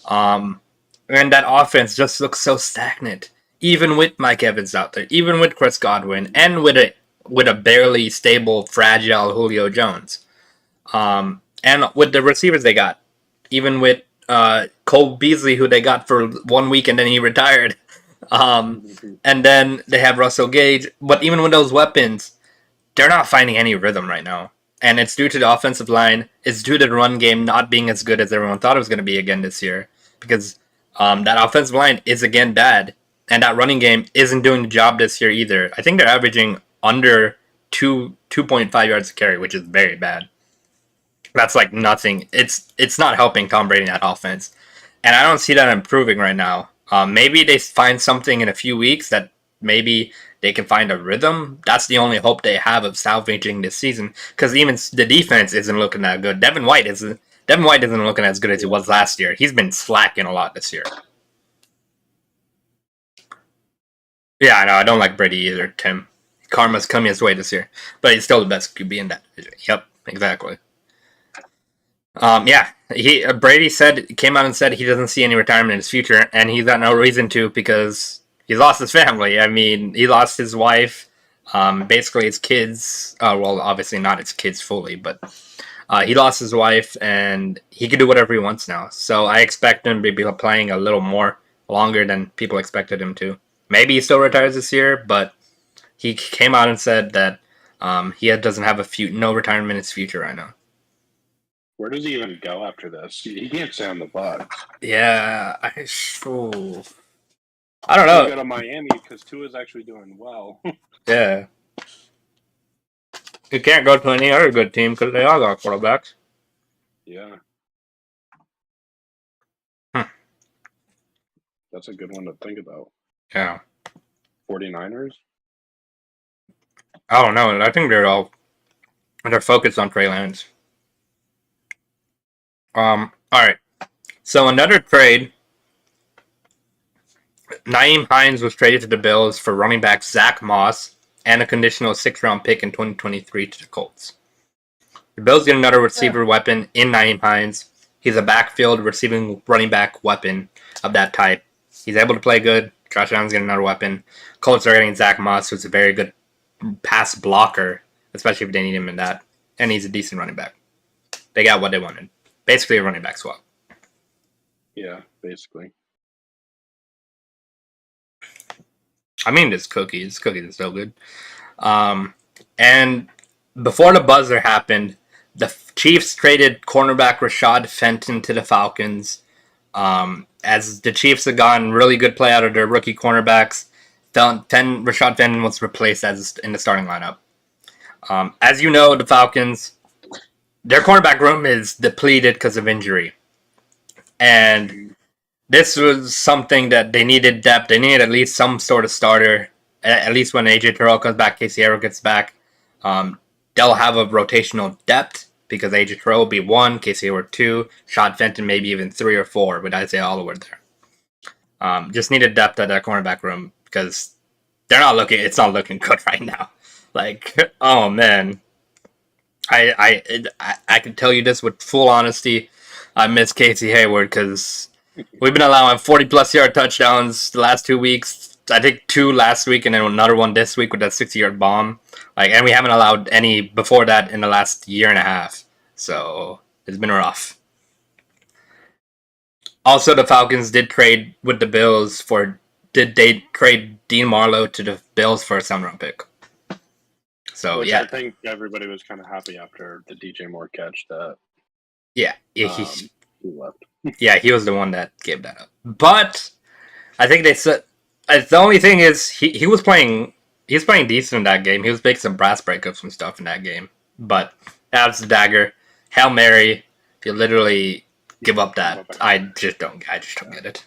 [SPEAKER 3] And that offense just looks so stagnant. Even with Mike Evans out there, even with Chris Godwin, and with a barely stable, fragile Julio Jones. And with the receivers they got, even with Cole Beasley, who they got for 1 week and then he retired. And then they have Russell Gage. But even with those weapons, they're not finding any rhythm right now. And it's due to the offensive line. It's due to the run game not being as good as everyone thought it was going to be again this year. Because that offensive line is again bad. And that running game isn't doing the job this year either. I think they're averaging under 2.5 yards a carry, which is very bad. That's like nothing. It's not helping Tom Brady in that offense. And I don't see that improving right now. Maybe they find something in a few weeks that maybe they can find a rhythm. That's the only hope they have of salvaging this season. Because even the defense isn't looking that good. Devin White isn't looking as good as he was last year. He's been slacking a lot this year. Yeah, I know. I don't like Brady either, Tim. Karma's coming his way this year. But he's still the best QB in that division. Yep, exactly. Brady came out and said he doesn't see any retirement in his future, and he's got no reason to because he's lost his family. I mean, he lost his wife, basically his kids. Well, obviously not his kids fully, but he lost his wife, and he can do whatever he wants now. So I expect him to be playing a little more longer than people expected him to. Maybe he still retires this year, but he came out and said that he doesn't have no retirement in his future right now.
[SPEAKER 1] Where does he even go after this? He can't stay on the Bucs.
[SPEAKER 3] Yeah, I don't know.
[SPEAKER 1] He'll go to Miami because Tua's actually doing well.
[SPEAKER 3] Yeah. You can't go to any other good team because they all got quarterbacks.
[SPEAKER 1] Yeah. That's a good one to think about.
[SPEAKER 3] Yeah.
[SPEAKER 1] 49ers?
[SPEAKER 3] I don't know. I think they're focused on Trey Lance. All right. So another trade. Nyheim Hines was traded to the Bills for running back Zach Moss and a conditional 6th-round pick in 2023 to the Colts. The Bills get another receiver weapon in Nyheim Hines. He's a backfield receiving running back weapon of that type. He's able to play good. Josh Allen's getting another weapon. Colts are getting Zach Moss, who's a very good pass blocker, especially if they need him in that. And he's a decent running back. They got what they wanted. Basically a running back swap.
[SPEAKER 1] Yeah, basically.
[SPEAKER 3] I mean, this cookies. Cookies are so good. And before the buzzer happened, the Chiefs traded cornerback Rashad Fenton to the Falcons. As the Chiefs have gotten really good play out of their rookie cornerbacks, Rashad Fenton was replaced in the starting lineup. As you know, the Falcons, their cornerback room is depleted because of injury. And this was something that they needed depth. They needed at least some sort of starter. At least when AJ Terrell comes back, Casey Hayward gets back. They'll have a rotational depth because AJ Terrell will be 1, Casey Hayward 2, Rashad Fenton maybe even 3 or 4 with Isaiah Oliver there. Just needed depth at that cornerback room because it's not looking good right now. Like, oh man. I can tell you this with full honesty. I miss Casey Hayward because we've been allowing 40-plus yard touchdowns the last 2 weeks. I think 2 last week and then another one this week with that 60-yard bomb. And we haven't allowed any before that in the last year and a half. So it's been rough. Also, the Falcons did trade with the Bills they trade Dean Marlowe to the Bills for a 7th-round pick. So,
[SPEAKER 1] Which
[SPEAKER 3] yeah.
[SPEAKER 1] I think everybody was kind of happy after the DJ Moore catch that
[SPEAKER 3] Yeah,
[SPEAKER 1] he left.
[SPEAKER 3] Yeah, he was the one that gave that up. But I think they said the only thing is he was playing. He's playing decent in that game. He was making some brass breakups and stuff in that game. But that's the dagger. Hail Mary. If you literally give up that, I just don't get it.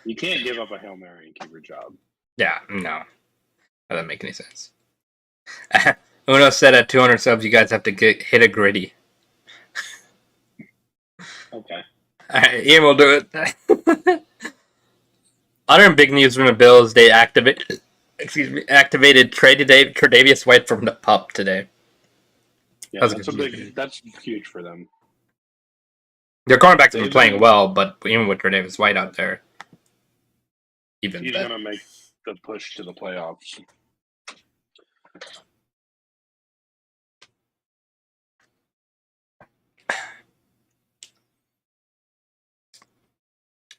[SPEAKER 1] You can't give up a Hail Mary and keep your job.
[SPEAKER 3] Yeah, no. That doesn't make any sense. Uno said at 200 subs, you guys have to hit a gritty.
[SPEAKER 1] Okay.
[SPEAKER 3] Alright, Ian will do it. Other big news from the Bills, they activated Tre'Davious White from the PUP today.
[SPEAKER 1] Yeah, that's huge for them.
[SPEAKER 3] Their cornerbacks have been playing well, but even with Tre'Davious White out there,
[SPEAKER 1] he's going to make the push to the playoffs.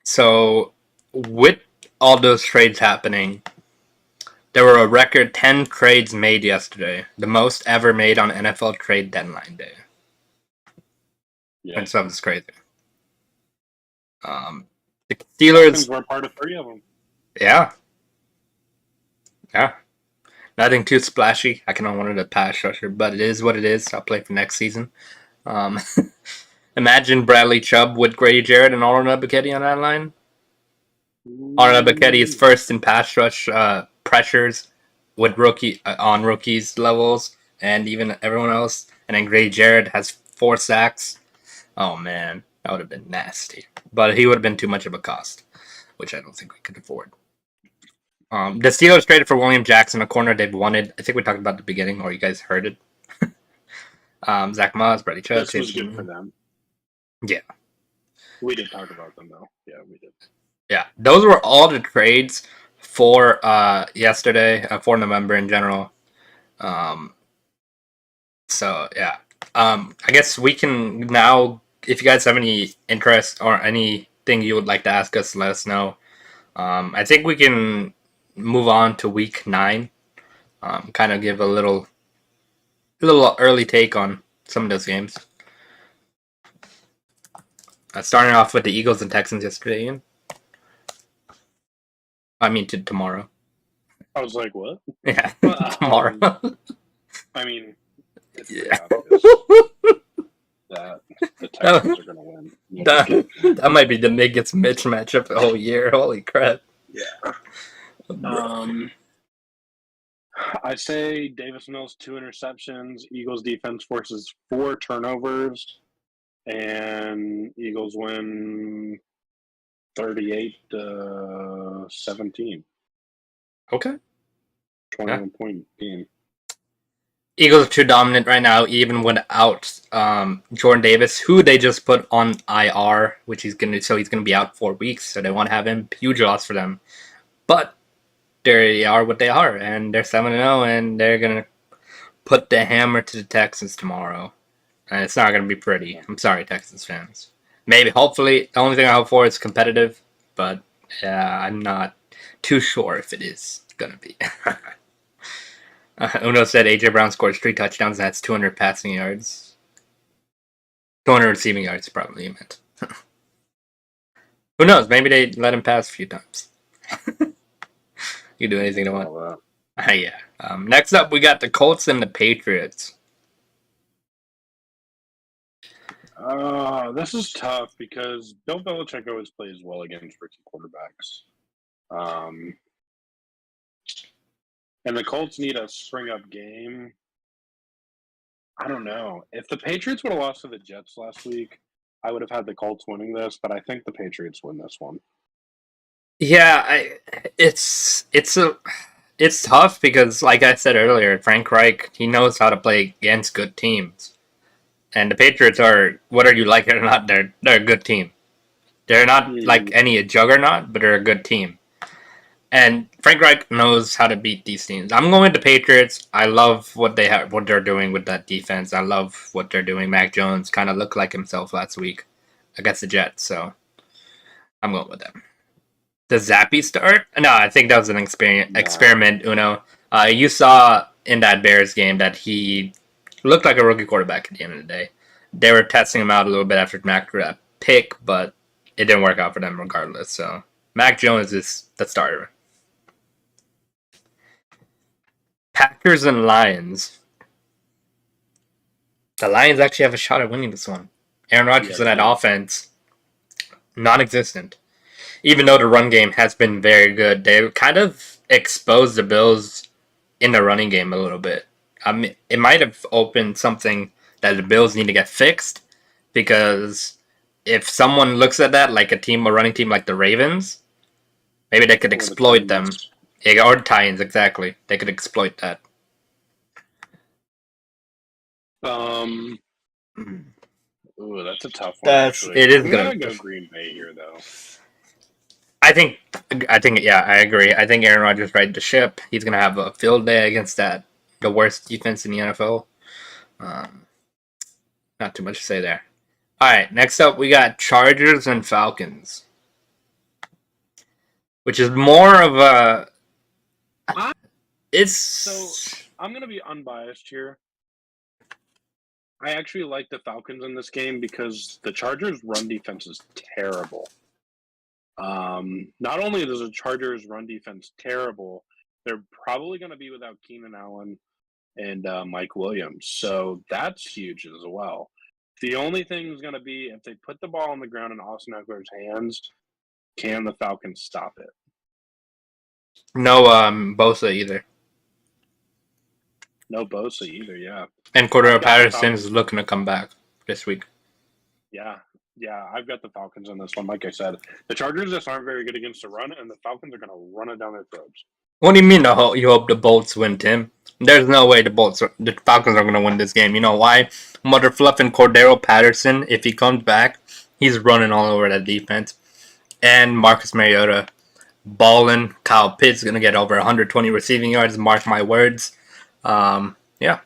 [SPEAKER 3] So, with all those trades happening, there were a record 10 trades made yesterday, the most ever made on NFL trade deadline day.
[SPEAKER 1] Yeah.
[SPEAKER 3] And stuff is crazy. The Steelers
[SPEAKER 1] were part of 3 of them.
[SPEAKER 3] Yeah. Nothing too splashy. I kind of wanted a pass rusher, but it is what it is. I'll play for next season. Imagine Bradley Chubb with Grady Jarrett and Arnold Ebiketie on that line. Arnold Ebiketie is first in pass rush pressures with rookies levels and even everyone else. And then Grady Jarrett has 4 sacks. Oh man, that would have been nasty. But he would have been too much of a cost, which I don't think we could afford. The Steelers traded for William Jackson, a corner they've wanted. I think we talked about at the beginning, or you guys heard it. Zach Moss, Bradley Chubb.
[SPEAKER 1] This was good for them.
[SPEAKER 3] Yeah.
[SPEAKER 1] We did talk about them, though. Yeah, we did.
[SPEAKER 3] Yeah, those were all the trades for yesterday, for November in general. So, yeah. I guess we can now, if you guys have any interest or anything you would like to ask us, let us know. I think we can move on to week 9. Kind of give a little early take on some of those games. Starting off with the Eagles and Texans yesterday, Ian. I mean, tomorrow.
[SPEAKER 1] I was like, what?
[SPEAKER 3] Yeah, tomorrow.
[SPEAKER 1] I mean, it's
[SPEAKER 3] yeah.
[SPEAKER 1] that the Texans are going to win.
[SPEAKER 3] That might be the biggest mismatch of the whole year. Holy crap.
[SPEAKER 1] Yeah. I say Davis Mills 2 interceptions. Eagles defense forces 4 turnovers, and Eagles win 38-17.
[SPEAKER 3] Okay.
[SPEAKER 1] 21-point game.
[SPEAKER 3] Eagles are too dominant right now, even without Jordan Davis, who they just put on IR, which he's gonna be out 4 weeks. So they want to have him. Huge loss for them, but they are what they are, and they're 7-0, and they're gonna put the hammer to the Texans tomorrow, and it's not gonna be pretty. I'm sorry, Texans fans. Maybe, hopefully, the only thing I hope for is competitive, but I'm not too sure if it is gonna be. Uno said AJ Brown scores 3 touchdowns and has 200 passing yards. 200 receiving yards, probably meant. Who knows? Maybe they let him pass a few times. You do anything they want. Yeah. Next up, we got the Colts and the Patriots.
[SPEAKER 1] This is tough because Bill Belichick always plays well against rookie quarterbacks. And the Colts need a spring-up game. I don't know. If the Patriots would have lost to the Jets last week, I would have had the Colts winning this, but I think the Patriots win this one.
[SPEAKER 3] Yeah, it's tough because, like I said earlier, Frank Reich, he knows how to play against good teams. And the Patriots are, whether you like it or not, they're a good team. They're not like any juggernaut, but they're a good team. And Frank Reich knows how to beat these teams. I'm going with the Patriots. I love what they're doing with that defense. I love what they're doing. Mac Jones kind of looked like himself last week against the Jets, so I'm going with them. Does Zappy start? No, I think that was an experiment, Uno. You saw in that Bears game that he looked like a rookie quarterback at the end of the day. They were testing him out a little bit after Mac threw that pick, but it didn't work out for them regardless. So Mac Jones is the starter. Packers and Lions. The Lions actually have a shot at winning this one. Aaron Rodgers and that offense, non-existent. Even though the run game has been very good, they kind of exposed the Bills in the running game a little bit. I mean, it might have opened something that the Bills need to get fixed, because if someone looks at that like a running team like the Ravens, maybe they could exploit them. Or the Titans, exactly. They could exploit that.
[SPEAKER 1] Ooh, that's a tough one.
[SPEAKER 3] It is
[SPEAKER 1] gonna go Green Bay here, though.
[SPEAKER 3] I think, yeah, I agree. I think Aaron Rodgers rides the ship. He's gonna have a field day against the worst defense in the NFL. Not too much to say there. All right, next up we got Chargers and Falcons, which is more of a.
[SPEAKER 1] So I'm gonna be unbiased here. I actually like the Falcons in this game because the Chargers' run defense is terrible. Not only is the Chargers' run defense terrible, they're probably going to be without Keenan Allen and Mike Williams. So that's huge as well. The only thing is going to be if they put the ball on the ground in Austin Eckler's hands, can the Falcons stop it?
[SPEAKER 3] No Bosa either.
[SPEAKER 1] No Bosa either, yeah.
[SPEAKER 3] And Cordero Patterson is looking to come back this week.
[SPEAKER 1] Yeah, I've got the Falcons on this one. Like I said, the Chargers just aren't very good against the run, and the Falcons are going to run it down their throats.
[SPEAKER 3] What do you mean you hope the Bolts win, Tim? There's no way the Falcons are going to win this game. You know why? Mother fluffing Cordero Patterson, if he comes back, he's running all over that defense. And Marcus Mariota balling. Kyle Pitts going to get over 120 receiving yards, mark my words. Yeah.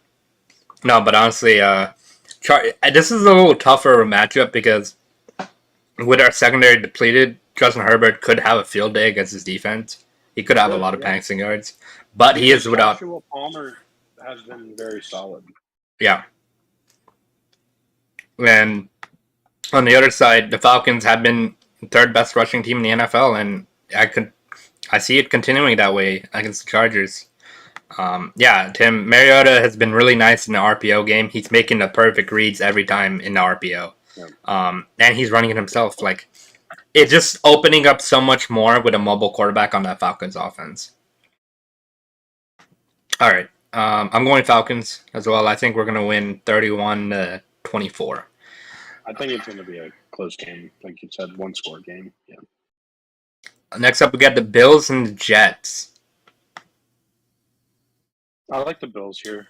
[SPEAKER 3] No, but honestly, this is a little tougher matchup because with our secondary depleted, Justin Herbert could have a field day against his defense. He could have a lot of passing yards, but he is without.
[SPEAKER 1] Joshua Palmer has been very solid.
[SPEAKER 3] Yeah. And on the other side, the Falcons have been third best rushing team in the NFL, and I see it continuing that way against the Chargers. Tim, Mariota has been really nice in the RPO game. He's making the perfect reads every time in the RPO. Yeah. And he's running it himself. Like, it's just opening up so much more with a mobile quarterback on that Falcons offense. All right. I'm going Falcons as well. I think we're going to win 31-24.
[SPEAKER 1] I think it's going to be a close game, like you said, one-score game. Yeah.
[SPEAKER 3] Next up, we got the Bills and the Jets.
[SPEAKER 1] I like the Bills here.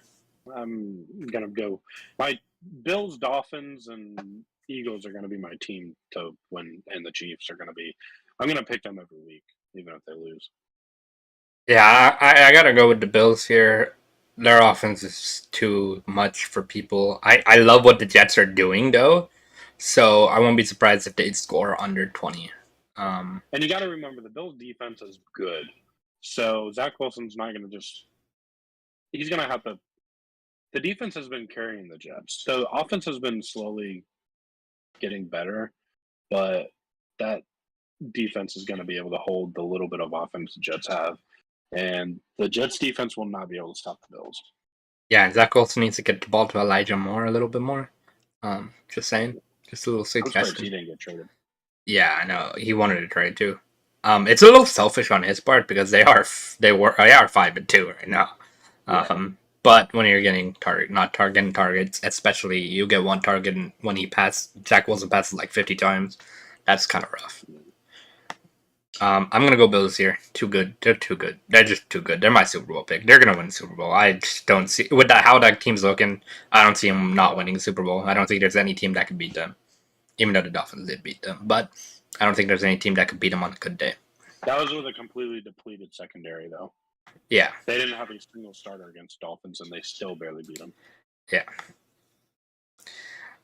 [SPEAKER 1] I'm going to go. My Bills, Dolphins, and Eagles are going to be my team to win, and the Chiefs are going to be. I'm going to pick them every week, even if they lose.
[SPEAKER 3] Yeah, I got to go with the Bills here. Their offense is too much for people. I love what the Jets are doing, though. So I won't be surprised if they score under 20.
[SPEAKER 1] And you got to remember, the Bills' defense is good. So Zach Wilson's not going to just. He's going to have to. The defense has been carrying the Jets. The offense has been slowly getting better, but that defense is going to be able to hold the little bit of offense the Jets have. And the Jets' defense will not be able to stop the Bills.
[SPEAKER 3] Yeah, and Zach Wilson needs to get the ball to Elijah Moore a little bit more. Just saying. Just a little
[SPEAKER 1] I'm surprised
[SPEAKER 3] suggestion.
[SPEAKER 1] he didn't get traded.
[SPEAKER 3] Yeah, I know. He wanted to trade too. It's a little selfish on his part because they are 5-2 right now. But when you're getting not targeting targets, especially you get one target when Zach Wilson passes like 50 times, that's kind of rough. I'm gonna go Bills here. Too good. They're too good. They're just too good. They're my Super Bowl pick. They're gonna win the Super Bowl. I just don't see with that how that team's looking. I don't see them not winning the Super Bowl. I don't think there's any team that can beat them, even though the Dolphins did beat them. But I don't think there's any team that could beat them on a good day.
[SPEAKER 1] That was with a completely depleted secondary, though.
[SPEAKER 3] Yeah.
[SPEAKER 1] They didn't have a single starter against Dolphins, and they still barely beat them.
[SPEAKER 3] Yeah.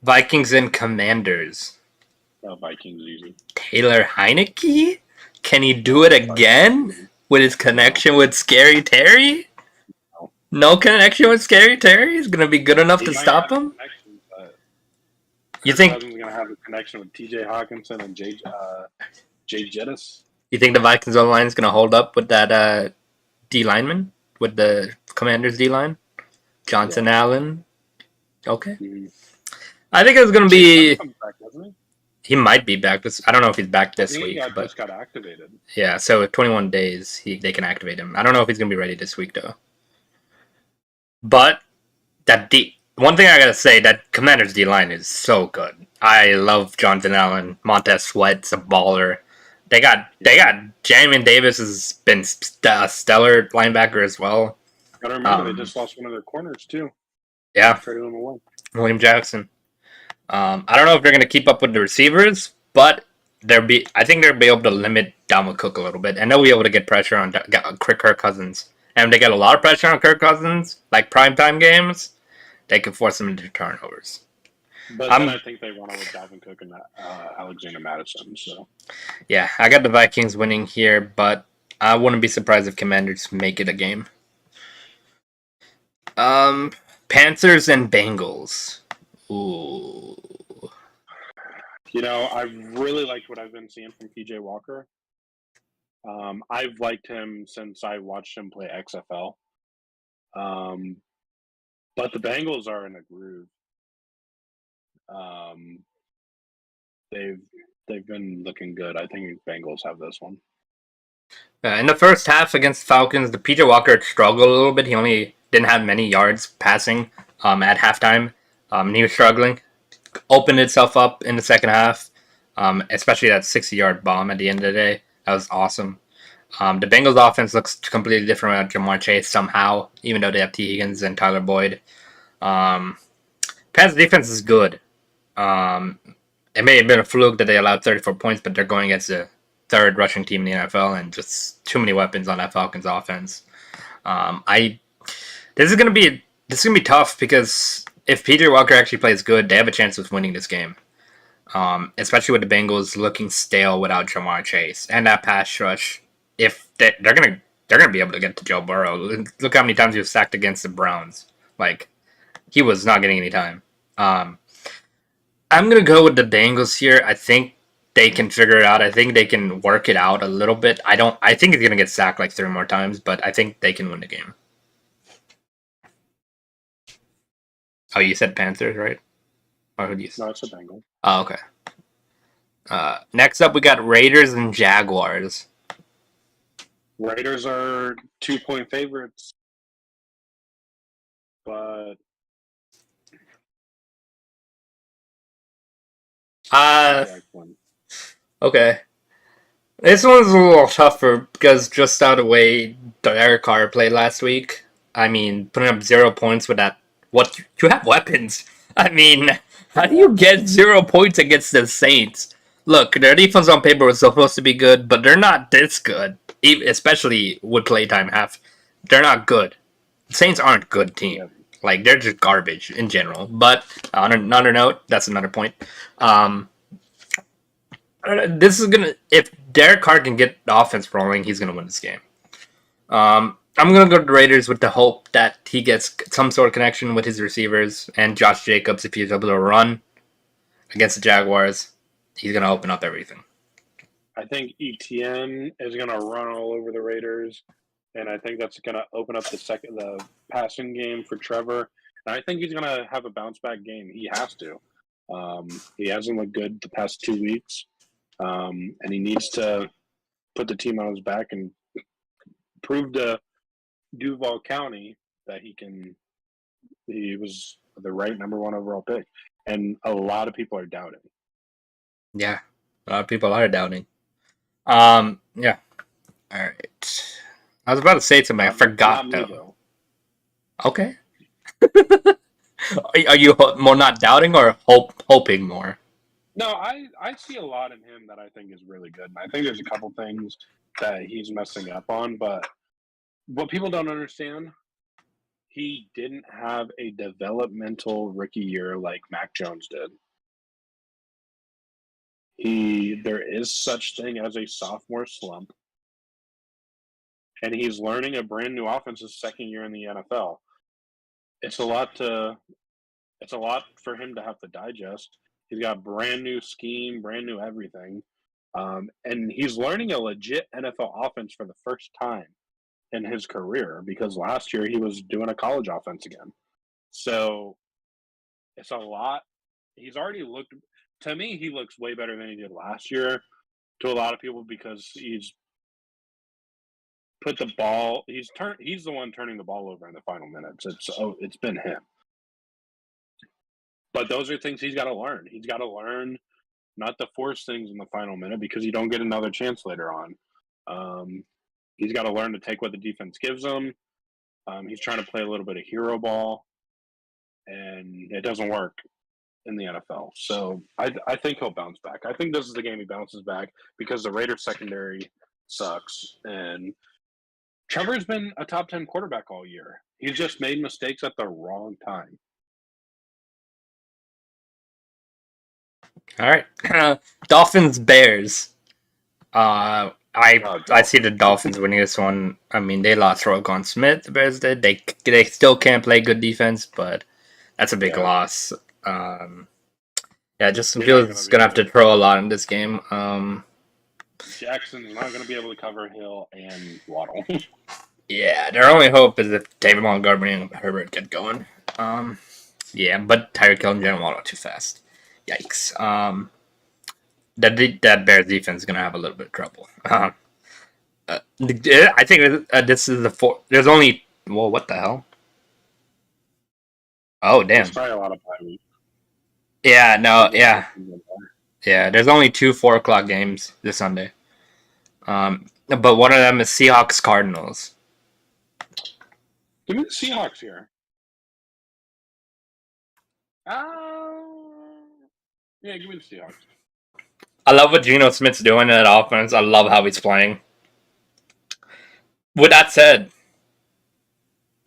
[SPEAKER 3] Vikings and Commanders.
[SPEAKER 1] Vikings easy.
[SPEAKER 3] Taylor Heineke? Can he do it again with his connection with Scary Terry? No connection with Scary Terry is going to be good enough to stop him? You think
[SPEAKER 1] he's going to have a connection with T.J. Hawkinson and Jay Jettis?
[SPEAKER 3] You think the Vikings O-line is going to hold up with that D lineman? With the Commanders D line? Johnson Allen? Okay.
[SPEAKER 1] Mm-hmm.
[SPEAKER 3] I think it's going to be...
[SPEAKER 1] Back,
[SPEAKER 3] he might be back. I don't know if he's back this week.
[SPEAKER 1] He just got activated.
[SPEAKER 3] Yeah, so 21 days they can activate him. I don't know if he's going to be ready this week, though. But one thing I got to say, that Commanders D-line is so good. I love Jonathan Allen. Montez Sweat's a baller. They got Jamin Davis has been a stellar linebacker as well.
[SPEAKER 1] Gotta remember, they just lost one of their corners, too.
[SPEAKER 3] Yeah.
[SPEAKER 1] Traded them away.
[SPEAKER 3] William Jackson. I don't know if they're going to keep up with the receivers, but I think they'll be able to limit Dalvin Cook a little bit, and they'll be able to get pressure on Kirk Cousins. And if they get a lot of pressure on Kirk Cousins, like primetime games, they can force him into turnovers.
[SPEAKER 1] But then I think they run with Dalvin Cook and Alexander Madison. So
[SPEAKER 3] yeah, I got the Vikings winning here, but I wouldn't be surprised if Commanders make it a game. Panthers and Bengals. Ooh.
[SPEAKER 1] I really liked what I've been seeing from PJ Walker. I've liked him since I watched him play XFL. But the Bengals are in a groove. They've been looking good. I think Bengals have this one.
[SPEAKER 3] In the first half against the Falcons, the PJ Walker struggled a little bit. He only didn't have many yards passing at halftime. He was struggling. Opened itself up in the second half, especially that 60-yard bomb at the end of the day. That was awesome. The Bengals offense looks completely different without Jamar Chase somehow, even though they have T. Higgins and Tyler Boyd. Pats defense is good. It may have been a fluke that they allowed 34 points, but they're going against the third rushing team in the NFL and just too many weapons on that Falcons offense. This is gonna be tough because if PJ Walker actually plays good, they have a chance of winning this game. Especially with the Bengals looking stale without Jamar Chase and that pass rush. If they're gonna be able to get to Joe Burrow. Look how many times he was sacked against the Browns. Like he was not getting any time. I'm gonna go with the Bengals here. I think they can figure it out. I think they can work it out a little bit. I think he's gonna get sacked like 3 more times, but I think they can win the game. Oh, you said Panthers, right? Or who do you say?
[SPEAKER 1] No, it's a Bengals.
[SPEAKER 3] Oh, okay. Next up, we got Raiders and Jaguars.
[SPEAKER 1] Raiders are 2-point favorites, but
[SPEAKER 3] Okay. This one's a little tougher because just out of the way Derek Carr played last week. I mean, putting up 0 points with that. What? You have weapons. I mean, how do you get 0 points against the Saints? Look, their defense on paper was supposed to be good, but they're not this good. Especially with playtime half. They're not good. The Saints aren't a good team. Like, they're just garbage in general. But on another note, that's another point. This is gonna. If Derek Carr can get the offense rolling, he's gonna win this game. I'm gonna go to the Raiders with the hope that he gets some sort of connection with his receivers and Josh Jacobs. If he's able to run against the Jaguars, he's gonna open up everything.
[SPEAKER 1] I think ETN is gonna run all over the Raiders, and I think that's gonna open up the passing game for Trevor. And I think he's gonna have a bounce back game. He has to. He hasn't looked good the past 2 weeks. And he needs to put the team on his back and prove to Duval County that he was the right number 1 overall pick. And a lot of people are doubting.
[SPEAKER 3] Yeah, a lot of people are doubting. Yeah. All right. I was about to say something. I forgot though. Okay. Are you more not doubting or hoping more?
[SPEAKER 1] No, I see a lot in him that I think is really good. And I think there's a couple things that he's messing up on. But what people don't understand, he didn't have a developmental rookie year like Mac Jones did. There is such thing as a sophomore slump. And he's learning a brand new offense his second year in the NFL. It's a lot for him to have to digest. He's got a brand new scheme, brand new everything. And he's learning a legit NFL offense for the first time in his career because last year he was doing a college offense again. So it's a lot. He's already looked, to me, he looks way better than he did last year to a lot of people because he's put the ball, he's the one turning the ball over in the final minutes. It's been him. But those are things he's got to learn. He's got to learn not to force things in the final minute because you don't get another chance later on. He's got to learn to take what the defense gives him. He's trying to play a little bit of hero ball, and it doesn't work in the NFL. So I think he'll bounce back. I think this is the game he bounces back because the Raiders secondary sucks. And Trevor's been a top 10 quarterback all year. He's just made mistakes at the wrong time.
[SPEAKER 3] All right. Dolphins, Bears. I see the Dolphins winning this one. I mean, they lost Roquan Smith. The Bears did. They still can't play good defense, but that's a big loss. Justin Fields is gonna have to throw a lot in this game.
[SPEAKER 1] Jackson's not gonna be able to cover Hill and Waddle.
[SPEAKER 3] Yeah, their only hope is if David Montgomery and Herbert get going. But Tyreek Hill and Jalen Waddle are too fast. Yikes. That Bears defense is going to have a little bit of trouble. I think this is the fourth. There's only... Well, what the hell? Oh, damn.
[SPEAKER 1] There's probably a lot of bye weeks.
[SPEAKER 3] Yeah, no, yeah. Yeah, there's only 2 4 o'clock games this Sunday. But one of them is Seahawks-Cardinals.
[SPEAKER 1] Give me the Seahawks here. Yeah, give me the Seahawks.
[SPEAKER 3] I love what Geno Smith's doing in that offense. I love how he's playing. With that said,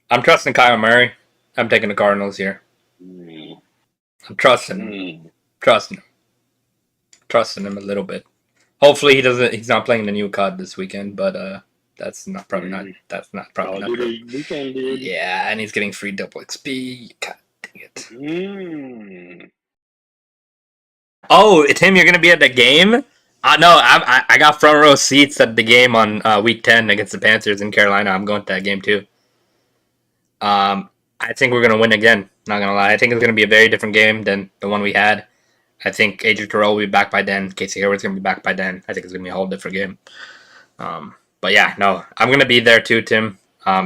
[SPEAKER 3] I'm trusting Kyle Murray. I'm taking the Cardinals here. I'm trusting him. Trusting him a little bit. Hopefully he's not playing the new COD this weekend, but that's probably not good.
[SPEAKER 1] Weekend, dude.
[SPEAKER 3] Yeah, and he's getting free double XP. God dang it. Oh, Tim, you're gonna be at the game? No, I got front row seats at the game on week 10 against the Panthers in Carolina. I'm going to that game too. I think we're gonna win again. Not gonna lie, I think it's gonna be a very different game than the one we had. I think AJ Terrell will be back by then. Casey Hayward's going to be back by then. I think it's going to be a whole different game. But yeah, no, I'm going to be there too, Tim.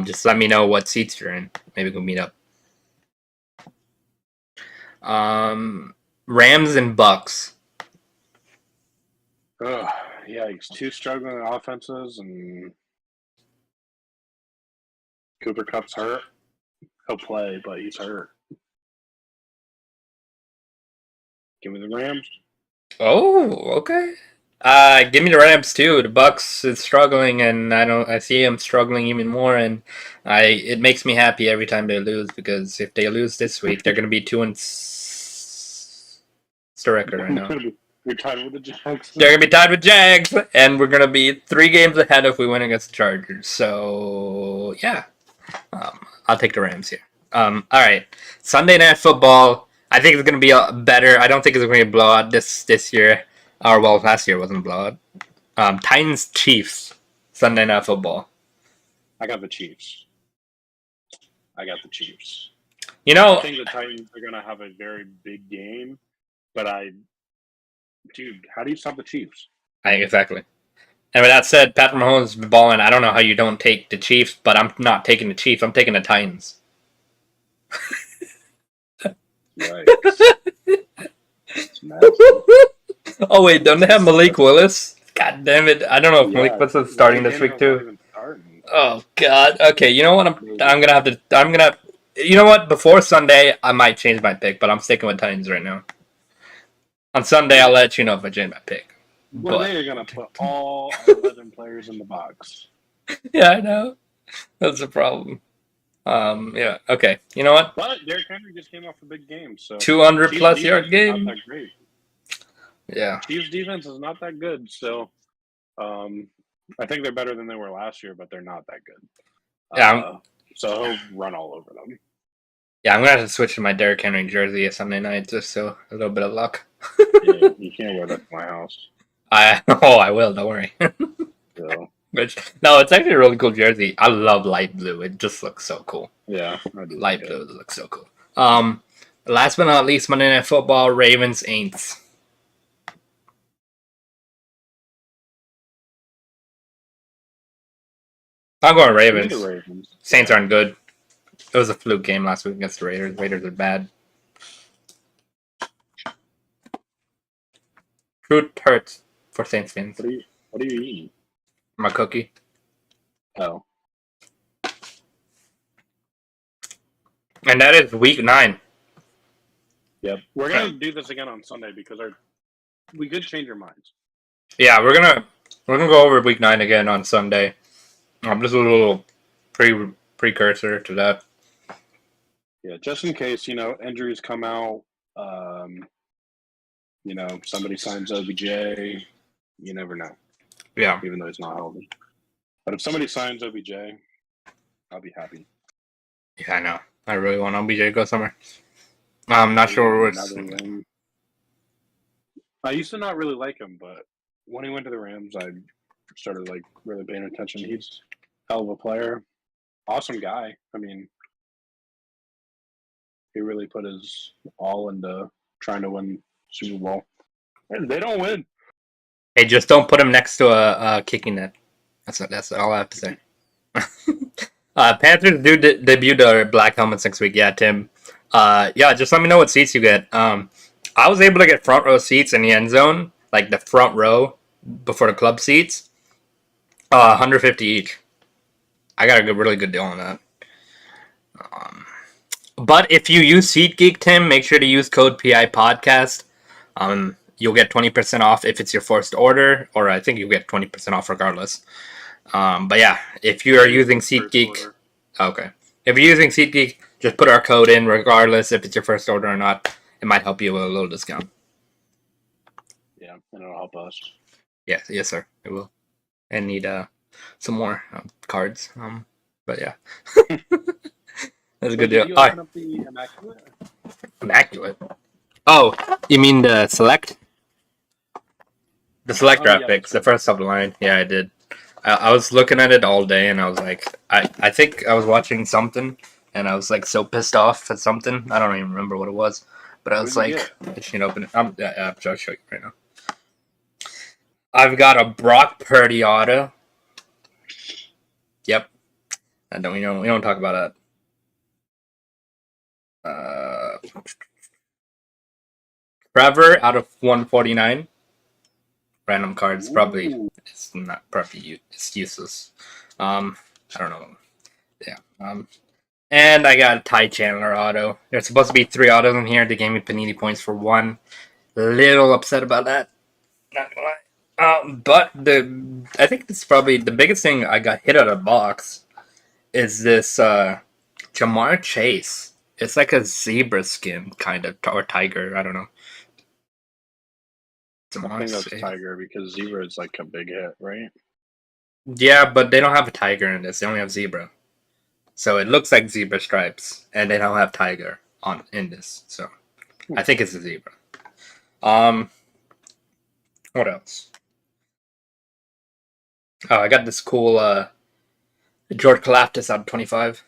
[SPEAKER 3] Just let me know what seats you're in. Maybe we'll meet up. Rams and Bucks.
[SPEAKER 1] Ugh, yikes. Two struggling offenses, and Cooper Kupp's hurt. He'll play, but he's hurt. Give me the Rams.
[SPEAKER 3] Oh, okay. Give me the Rams too. The Bucks is struggling, and I see them struggling even more, and it makes me happy every time they lose, because if they lose this week, they're going to be 2-6 record right now.
[SPEAKER 1] We're tied with the Jags.
[SPEAKER 3] They're going to be tied with Jags, and we're going to be 3 games ahead if we win against the Chargers. So yeah, I'll take the Rams here. All right, Sunday Night Football. I think it's going to be better. I don't think it's going to be a blowout this year. Or, well, last year wasn't a blowout. Titans, Chiefs, Sunday Night Football.
[SPEAKER 1] I got the Chiefs.
[SPEAKER 3] You know,
[SPEAKER 1] I think the Titans are going to have a very big game, but dude, how do you stop the Chiefs?
[SPEAKER 3] Exactly. And with that said, Patrick Mahomes has been balling. I don't know how you don't take the Chiefs, but I'm not taking the Chiefs. I'm taking the Titans.
[SPEAKER 1] Right.
[SPEAKER 3] Oh wait, don't they have Malik Willis? God damn it! I don't know if Malik Willis is starting this week too. Oh God. Okay, you know what? I'm gonna have to. You know what? Before Sunday, I might change my pick, but I'm sticking with Titans right now. On Sunday, I'll let you know if I change my pick.
[SPEAKER 1] Well, they're gonna put all 11 players in the box.
[SPEAKER 3] Yeah, I know. That's the problem. Yeah. Okay. You know what?
[SPEAKER 1] But Derrick Henry just came off a big game, so
[SPEAKER 3] 200+ yard game.
[SPEAKER 1] Not that great.
[SPEAKER 3] Yeah.
[SPEAKER 1] Chiefs defense is not that good, so I think they're better than they were last year, but they're not that good.
[SPEAKER 3] Yeah.
[SPEAKER 1] So he'll run all over them.
[SPEAKER 3] Yeah, I'm gonna have to switch to my Derrick Henry jersey Sunday night just so a little bit of luck.
[SPEAKER 1] Yeah, you can't wear that to my house.
[SPEAKER 3] I will. Don't worry.
[SPEAKER 1] So.
[SPEAKER 3] No, it's actually a really cool jersey. I love light blue. It just looks so cool.
[SPEAKER 1] Yeah,
[SPEAKER 3] light blue looks so cool. Last but not least, Monday Night Football, Ravens, Saints. I'm going Ravens. Saints aren't good. It was a fluke game last week against the Raiders. Raiders are bad. Truth hurts for Saints fans.
[SPEAKER 1] What are you eating?
[SPEAKER 3] My cookie.
[SPEAKER 1] Oh.
[SPEAKER 3] And that is week 9.
[SPEAKER 1] Yep. We're gonna do this again on Sunday because we could change our minds.
[SPEAKER 3] Yeah, we're gonna go over week 9 again on Sunday. Just a little precursor to that.
[SPEAKER 1] Yeah, just in case, injuries come out, somebody signs OBJ, you never know.
[SPEAKER 3] Yeah.
[SPEAKER 1] Even though he's not healthy. But if somebody signs OBJ, I'll be happy.
[SPEAKER 3] Yeah, I know. I really want OBJ to go somewhere. I'm not sure what's...
[SPEAKER 1] I used to not really like him, but when he went to the Rams, I started really paying attention. He's a hell of a player. Awesome guy. I mean, he really put his all into trying to win Super Bowl. And they don't win.
[SPEAKER 3] Hey, just don't put him next to a kicking net. That's all I have to say. Panthers do debut their black helmets next week. Yeah, Tim. Yeah, just let me know what seats you get. I was able to get front row seats in the end zone, like the front row before the club seats. $150 each. I got a really good deal on that. But if you use SeatGeek, Tim, make sure to use code PIPodcast. You'll get 20% off if it's your first order, or I think you'll get 20% off regardless. But yeah, if you are using SeatGeek, okay. If you're using SeatGeek, just put our code in regardless if it's your first order or not. It might help you with a little discount.
[SPEAKER 1] Yeah, and it'll help us.
[SPEAKER 3] Yes, sir. It will. And need some more cards. But yeah. That's a good deal.
[SPEAKER 1] Did you open up the Immaculate?
[SPEAKER 3] Immaculate? Oh, you mean the Select? The Select draft picks, the first of the line. Yeah, I did. I was looking at it all day, and I was like, I think I was watching something, and I was like so pissed off at something. I don't even remember what it was. but I was
[SPEAKER 1] What'd you
[SPEAKER 3] like, I should open it. I'll show you right now. I've got a Brock Purdy auto. Yep. We don't talk about that. Trevor out of 149. Random cards. Probably it's not probably it's useless. I don't know. Yeah. And I got a Ty Chandler auto. There's supposed to be 3 autos in here. They gave me Panini points for 1. Little upset about that. Not gonna lie. But I think it's probably the biggest thing I got hit out of the box is this Jamar Chase. It's like a zebra skin kind of, or tiger. I don't know.
[SPEAKER 1] I think that's tiger because zebra is like a big hit, right?
[SPEAKER 3] Yeah, but they don't have a tiger in this. They only have zebra. So it looks like zebra stripes, and they don't have tiger in this. So I think it's a zebra. What else? Oh, I got this cool George Kalafdis out of 25.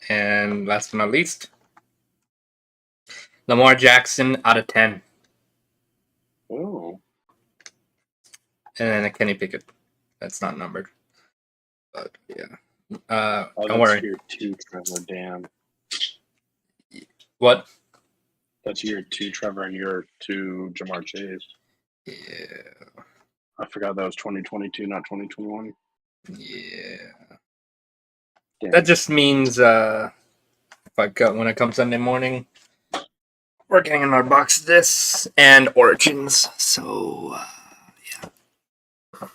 [SPEAKER 3] And last but not least, Lamar Jackson out of 10.
[SPEAKER 1] Oh.
[SPEAKER 3] And then a Kenny Pickett. That's not numbered. But yeah. Don't worry.
[SPEAKER 1] Year 2, Trevor. Damn.
[SPEAKER 3] What?
[SPEAKER 1] That's year 2, Trevor, and year 2, Jamar Chase.
[SPEAKER 3] Yeah.
[SPEAKER 1] I forgot that was 2022, not 2021.
[SPEAKER 3] Yeah.
[SPEAKER 1] Damn.
[SPEAKER 3] That just means when I come Sunday morning, we're getting in our box this and Origins. So yeah.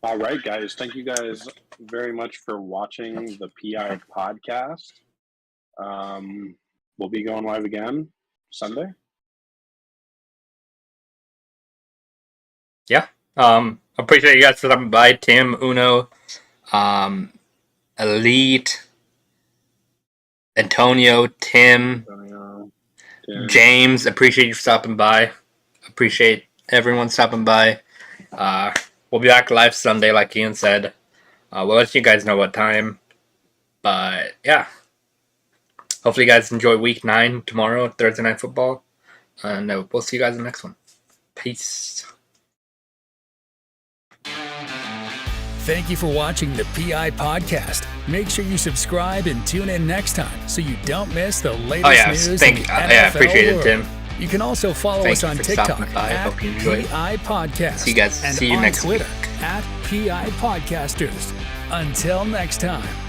[SPEAKER 1] All right, guys. Thank you guys very much for watching the PI podcast. We'll be going live again Sunday.
[SPEAKER 3] Yeah. Appreciate you guys for stopping by. Tim, Uno, Elite, Antonio, Tim, James. Appreciate you stopping by. Appreciate everyone stopping by. We'll be back live Sunday, like Ian said. We'll let you guys know what time. But yeah. Hopefully you guys enjoy week 9 tomorrow, Thursday Night Football. And we'll see you guys in the next one. Peace.
[SPEAKER 2] Thank you for watching the PI podcast. Make sure you subscribe and tune in next time so you don't miss the latest news in the NFL
[SPEAKER 3] I appreciate
[SPEAKER 2] world.
[SPEAKER 3] it, Tim.
[SPEAKER 2] You can also follow us on TikTok at PI Podcast
[SPEAKER 3] See you guys.
[SPEAKER 2] and
[SPEAKER 3] See you
[SPEAKER 2] on
[SPEAKER 3] next
[SPEAKER 2] Twitter
[SPEAKER 3] week.
[SPEAKER 2] at PI Podcasters. Until next time.